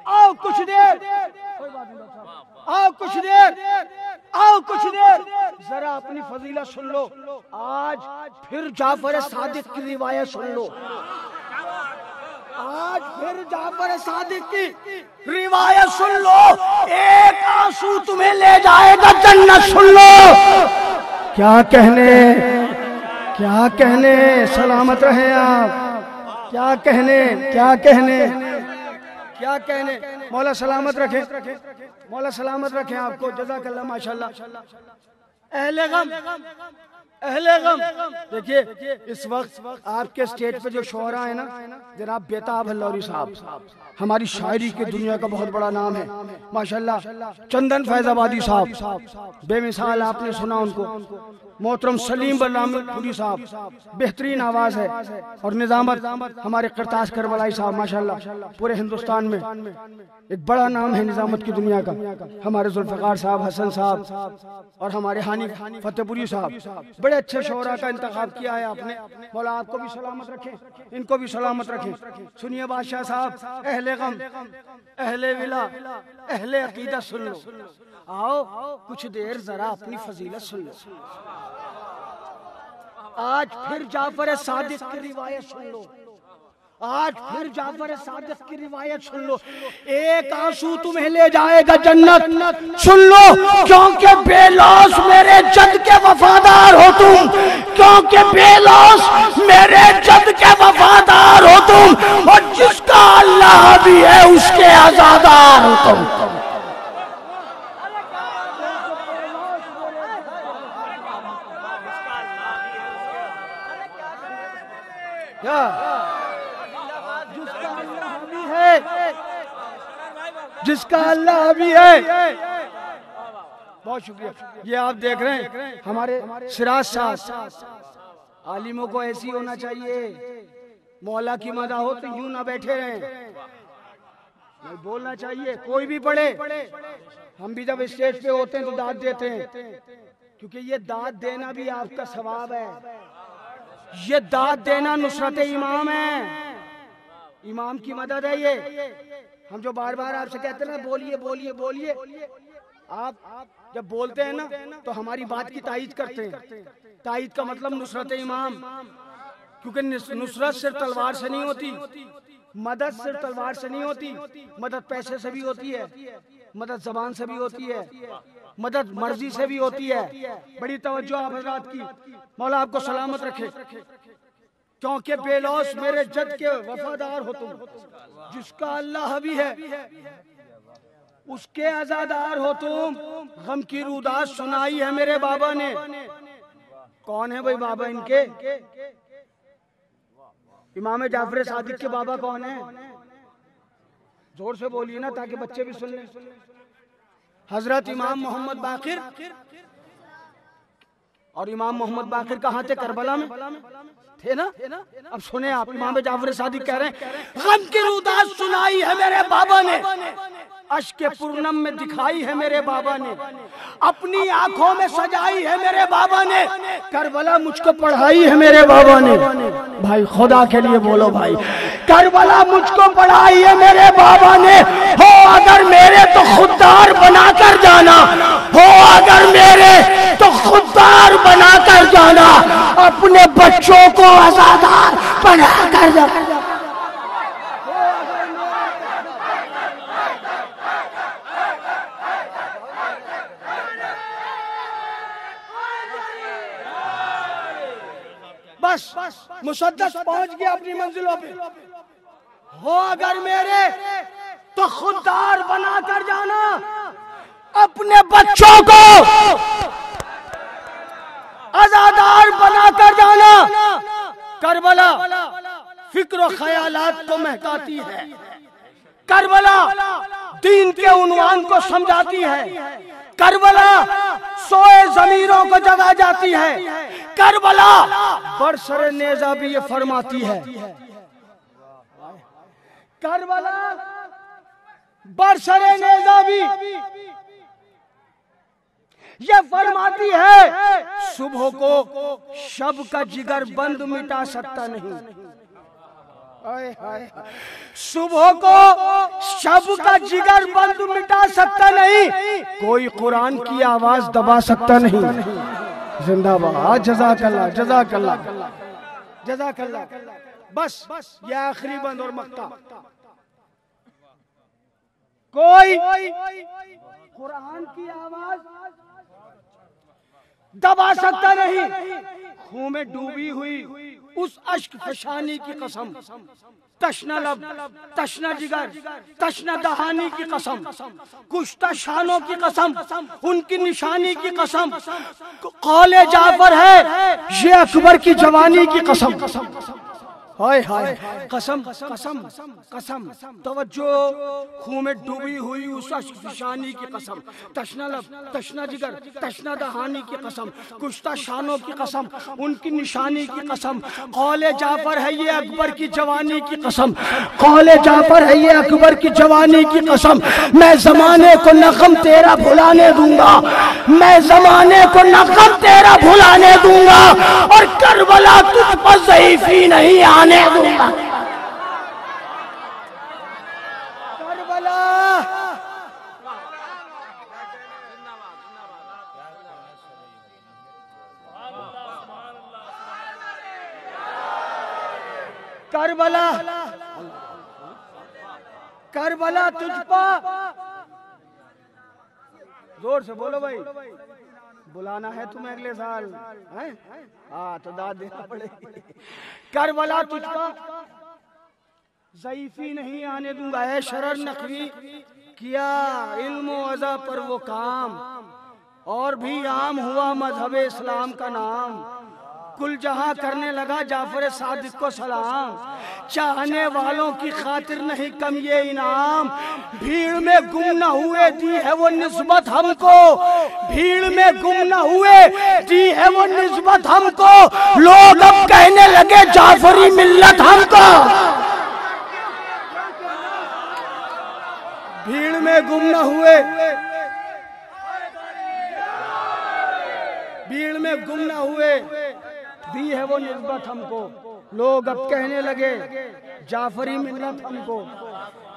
आओ कुछ देर, आओ कुछ देर, आओ कुछ देर जरा अपनी फजीलत सुन लो। आज फिर जाफर सादिक की रिवायत सुन लो। आज फिर जाफर सादिक की रिवायत सुन लो। एक आंसू तुम्हें ले जाएगा जन्नत सुन लो। क्या कहने, क्या कहने, सलामत रहे आप। क्या कहने, क्या कहने, क्या कहने। मौला सलामत रखे, मौला सलामत रखे आपको। जज़ाकल्लाह, माशाल्लाह। अहले गम, अहले गम। देखिए इस वक्त आपके स्टेज पे जो शोरा है ना, जनाब बेताब हल्लौरी साहब, हमारी शायरी की दुनिया का बहुत बड़ा नाम है माशाल्लाह। चंदन फैजाबादी साहब बेमिसाल, आपने सुना उनको। मोहतरम सलीम बल्लामपुरी साहब, बेहतरीन आवाज है। और निजामत हमारे करतास करबलाई साहब, माशाल्लाह पूरे हिंदुस्तान में एक बड़ा नाम है निजामत की दुनिया का। हमारे जुल्फकार साहब, हसन साहब और हमारे हानी फतेहपुरी साहब, बड़े अच्छे शोरा का इंतखाब किया है आपने। मौला आपको भी सलामत रखे, इनको भी सलामत रखे। सुनिए बादशाह साहब, अहले गम, अहले विला, अहले अकीदत सुन लो। आओ कुछ देर जरा अपनी फजीलत सुन लो। आज फिर जाफर सादिक की रिवायत सुन लो। आज फिर जाफर सादिक की रिवायत सुन लो। एक आंसू तुम्हें ले जाएगा जन्नत सुन लो। क्योंकि बेलौस मेरे जद के वफादार हो तुम, क्योंकि बेलौस मेरे जद के वफादार हो तुम। और जिसका अल्लाह भी है उसके आजादार हो तुम। जिसका अल्लाह भी है। बहुत शुक्रिया। ये आप देख रहे हैं हमारे सिराज साहब, आलिमों को ऐसी होना चाहिए। मौला की मदा हो तो यूं ना बैठे रहें, बोलना चाहिए। कोई भी पढ़े, हम भी जब स्टेज पे होते हैं तो दाद देते हैं, क्योंकि ये दाद देना भी आपका सवाब है। ये दाद देना नुसरत इमाम है, इमाम की मदद है ये। हम जो बार बार आपसे कहते हैं ना बोलिए बोलिए बोलिए, आप जब बोलते हैं ना तो हमारी बात की तायीद करते हैं। तायीद का मतलब नुसरत इमाम, क्योंकि नुसरत सिर्फ तलवार से नहीं होती, मदद सिर्फ तलवार से नहीं होती, मदद पैसे से भी होती है, मदद जबान से भी होती है, मदद मर्जी से भी होती है। बड़ी तवज्जो आप हजरात की, मौला आपको सलामत रखे। क्योंकि बेलौस मेरे जद के वफादार हो तुम, जिसका अल्लाह भी है उसके आजादार हो तुम। गम की रुदास सुनाई है मेरे बाबा ने। कौन है भाई बाबा इनके? इमाम जाफर सादिक के बाबा कौन है? जोर से बोलिए ना ताकि बच्चे भी सुन लें। हजरत इमाम मोहम्मद बाकिर। और इमाम मोहम्मद बाकिर कहाँ थे? करबला में थे ना। अब सुने आप, इमाम जाफर सादिक कह रहे हैं गम की रुदास सुनाई है मेरे बाबा ने, अश्क पूर्णम में दिखाई है मेरे बाबा ने, अपनी आंखों में सजाई है मेरे बाबा ने, करबला मुझको पढ़ाई है मेरे बाबा ने। भाई खुदा के लिए बोलो भाई, करबला मुझको पढ़ाई है मेरे बाबा ने। हो अगर मेरे तो खुददार बनाकर जाना, हो अगर मेरे तो खुददार बनाकर जाना, अपने बच्चों को आजादार बनाकर जाना। बस मुसद्दस पहुंच गया अपनी मंजिलों पे। हो अगर मेरे तो खुददार बनाकर जाना, अपने बच्चों को आजादार बनाकर जाना। करबला फिक्र और ख्यालात को महकाती है, करबला दीन के उन्वान को समझाती है, करबला सोए जमीरों को जगा जाती है, करबला बरसरे नेजा भी ये फरमाती है। करबला बरसरे नेजा भी ये फरमाती है, सुबह को शब का जिगर बंद मिटा सकता नहीं। सुबह को शब का जिगर बंद मिटा सकता नहीं, कोई कुरान की आवाज दबा सकता नहीं। जिंदाबाद, जज़ाकल्लाह जज़ाकल्लाह जज़ाकल्लाह। बस ये आखिरी बंद और मक्ता, कोई कुरान की आवाज दबा सकता नहीं। खून में डूबी हुई उस अश्क फशानी की कसम, तशना लब, तशना जिगर, तशना दहानी की कसम, कुश्ता शानों की कसम, उनकी निशानी की कसम, कौले जाफर है ये अकबर की जवानी की कसम। हाय हाय कसम कसम कसम, तवज्जो, खून में डूबी हुई उस अश्क फशानी की कसम, तशना लब, तशना जिगर, तशना दहानी की कसम, कुश्ता शानों की कसम, उनकी निशानी की कसम, कौले जाफर है ये अकबर की जवानी की कसम, कौले जाफर है ये अकबर की जवानी की कसम। मैं जमाने को नगम तेरा भुलाने दूंगा, मैं जमाने को नगम तेरा भुलाने दूंगा, और करबला तुझ पर ज़ईफ़ी नहीं आने दूंगा। करबला करबला करबला तुझ पर, जोर से बोलो भाई, बुलाना है तुम्हें अगले साल है? हाँ तो दाद देना पड़ेगी। करबला तुझको ज़ईफ़ी नहीं आने दूंगा। है शरर नकवी किया इल्म अज़ा पर वो काम, और भी आम हुआ मजहब इस्लाम का नाम, कुल जहां करने लगा जाफर सादिक को सलाम, चाहने वालों की खातिर नहीं कम ये इनाम, भीड़ में गुम न हुए दी है वो निस्बत हमको, भीड़ में गुम न हुए दी है वो निस्बत हमको, लोग अब कहने लगे जाफरी मिल्लत हमको। भीड़ में गुम न हुए, भीड़ में गुम न हुए दी है वो निस्बत हमको, लोग अब कहने लगे जाफरी मिल्लत हमको।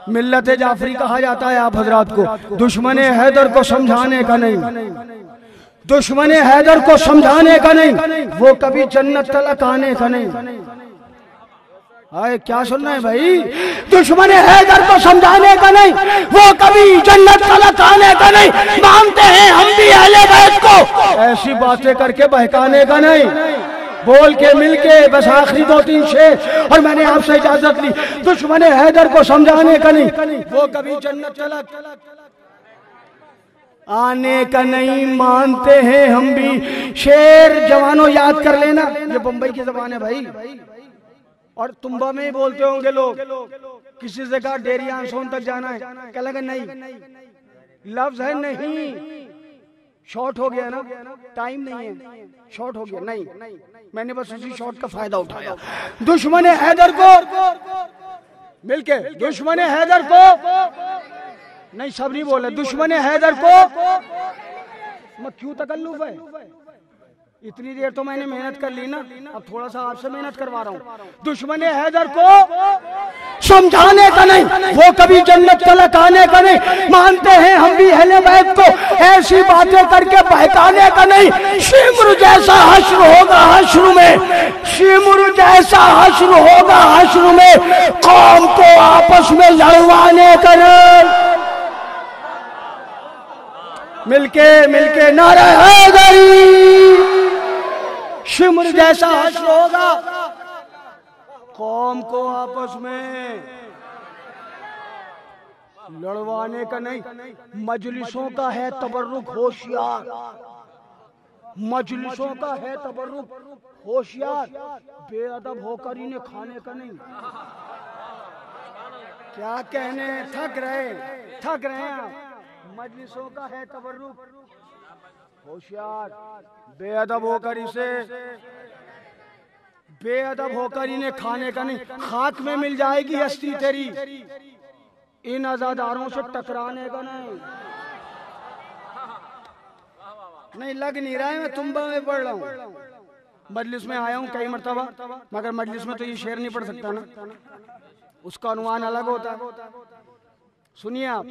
मिल्लत जाफरी कहा जाता है आप हजरात को। दुश्मन हैदर को समझाने का नहीं, दुश्मन हैदर को समझाने का नहीं, वो कभी जन्नत तलक आने का नहीं। आए क्या सुन रहे हैं भाई? दुश्मन हैदर को समझाने का नहीं, वो कभी जन्नत तलक आने का नहीं। मानते हैं हम भी अहले बैत को, ऐसी बातें करके बहकाने का नहीं। बोल के मिल के बस आखिरी 2-3 शेर और मैंने आपसे इजाजत ली। दुश्मन हैदर को समझाने का नहीं, वो कभी जन्नत तलक आने का नहीं। मानते हैं हम भी। शेर जवानों याद कर लेना, ये बंबई की जबान है भाई, और तुम्बा में ही बोलते होंगे लोग। किसी से कहा डेरिया सोन तक जाना है, क्या लगा नहीं, लफ्ज है नहीं, शॉर्ट हो गया ना, टाइम नहीं है, शॉर्ट हो गया नहीं। मैंने बस उसी शॉर्ट का फायदा उठाया। दुश्मन हैदर को मिलके, दुश्मन हैदर को नहीं, सब नहीं बोले, दुश्मन हैदर को मैं क्यों तकल्लुफ है? इतनी देर तो मैंने मेहनत कर ली ना, अब थोड़ा सा आपसे मेहनत करवा रहा हूँ। दुश्मन हैदर को समझाने का नहीं, वो कभी जन्नत तलक आने का नहीं। मानते हैं हम भी अहले बैत को, ऐसी बातें करके बहकाने का नहीं। शिम्र जैसा हश्र होगा हश्र में, शिम्र जैसा हश्र होगा हश्र में, कौम को आपस में लड़वाने का नहीं। मिलके नारा हैदरी। शिम्र जैसा हश्र होगा, कौम को आपस में लड़वाने का नहीं। मजलिसों का है तबर्रुक होशियार, मजलिसों का है तबर्रुक होशियार, बेअदब होकर इन्हें खाने का नहीं। क्या कहने, थक रहे हैं आप। मजलिसों का है तबर्रुक होशियार, बेअदब होकर इन्हें खाने का नहीं। खाक में मिल जाएगी हस्ती तेरी, इन अज़ादारों से टकराने का नहीं। लग नहीं रहा है, मैं तुम्बा में पढ़ रहा हूँ, मजलिस में आया हूँ कई मरतबा, मगर मजलिस में तो ये शेर नहीं पढ़ सकता ना, उसका अनुमान अलग होता है। सुनिए आप,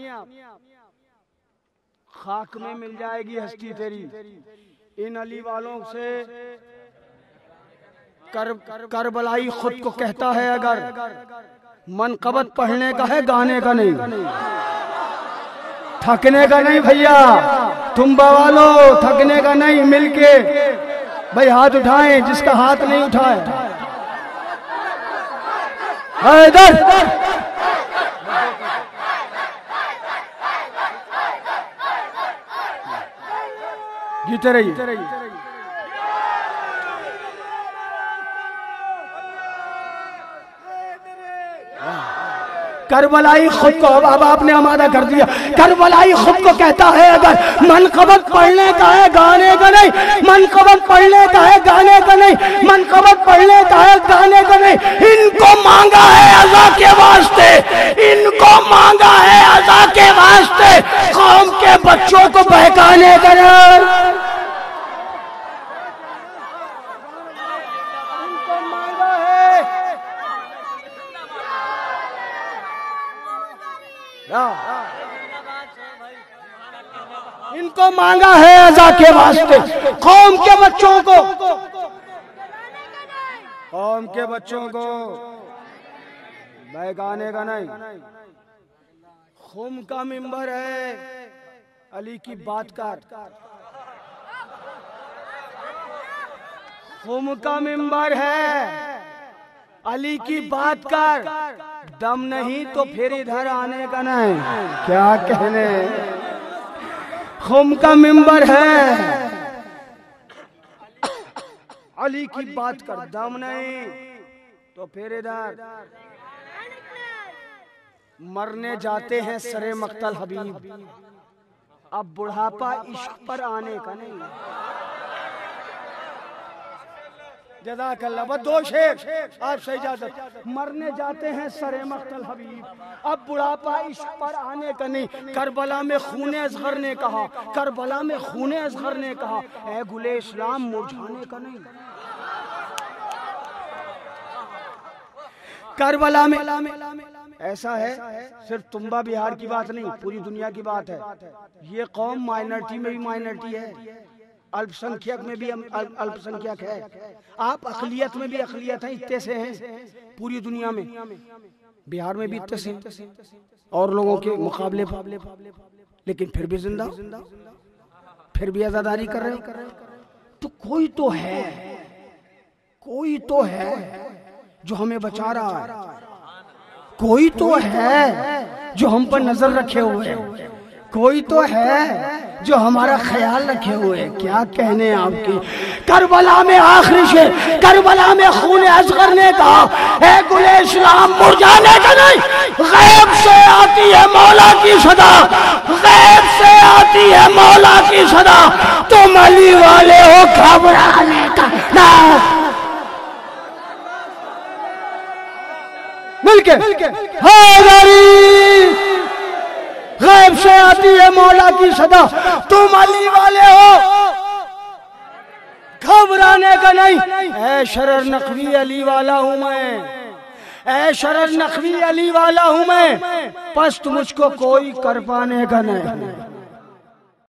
खाक में मिल जाएगी हस्ती तेरी, इन अली वालों से करबलाई खुद को कहता है अगर, मनकबत पढ़ने का है गाने का नहीं, थकने का नहीं भैया। तुम्बा वालों थकने का नहीं। मिलके भाई हाथ उठाएं, जिसका हाथ नहीं उठाए। हैदर जीते रहिए। करबलाई खुद को, अब आपने आमादा कर दिया। करबलाई खुद को कहता है अगर, मनकबत पढ़ने का है गाने का नहीं, मनकबत पढ़ने का है गाने का नहीं, मनकबत पढ़ने का है गाने का नहीं। इनको मांगा है अज़ा के वास्ते, इनको मांगा है अज़ा के वास्ते, कौम के बच्चों को बहकाने का नहीं। इनको मांगा है अज़ा के वास्ते, कौम के बच्चों को, कौम के बच्चों को बहकाने का नहीं। खुम का मिंबर है, अली की बात कर। खुम का मिंबर है, अली की बात कर। दम नहीं तो फिर इधर आने का नहीं। क्या कहने, खुम का मिंबर है, अली की बात कर। दम नहीं तो फिर इधर। मरने जाते हैं सरे मक्तल हबीब, अब बुढ़ापा इश्क पर आने का नहीं। जज़ाकल्लाह। बस 2 शेर आपसे इजाजत। मरने जाते हैं सरे मक्तल हबीब, अब बुढ़ापा इश्क पर आने का नहीं। करबला में खूने असगर ने कहा, करबला में खूने असगर ने कहा, ऐ गुले इस्लाम मुरझाने का नहीं। करबला में ऐसा है, सिर्फ तुम्बा बिहार की बात नहीं, पूरी दुनिया की बात है। ये कौम माइनॉरिटी में भी माइनॉरिटी है, अल्पसंख्यक में भी अल्पसंख्यक है, आप अकलियत में भी अकलियत है। इतने से हैं पूरी दुनिया में, बिहार में भी इतने से और लोगों के मुकाबले, लेकिन फिर भी जिंदा, फिर भी आजादारी कर रहे हैं। तो कोई तो है, कोई तो है जो हमें बचा रहा है, कोई तो है जो हम पर नजर रखे हुए है, कोई तो है जो हमारा ख्याल रखे हुए है। क्या कहने आपकी। करबला में आखिरी से, करबला में खून असगर ने कहा, है गुले इस्लाम मुरझाने का नहीं, गैब से आती है मौला की सदा, गैब से आती है मौला की सदा, तुम अली वाले हो घबराने का ना। मिलके गैब से आती है मौला की सदा, तुम अली वाले हो घबराने का नहीं। ऐ शरर नकवी अली वाला हूं मैं, ऐ शरर नकवी अली वाला हूं मैं, पस्त मुझको कोई कर पाने का नहीं।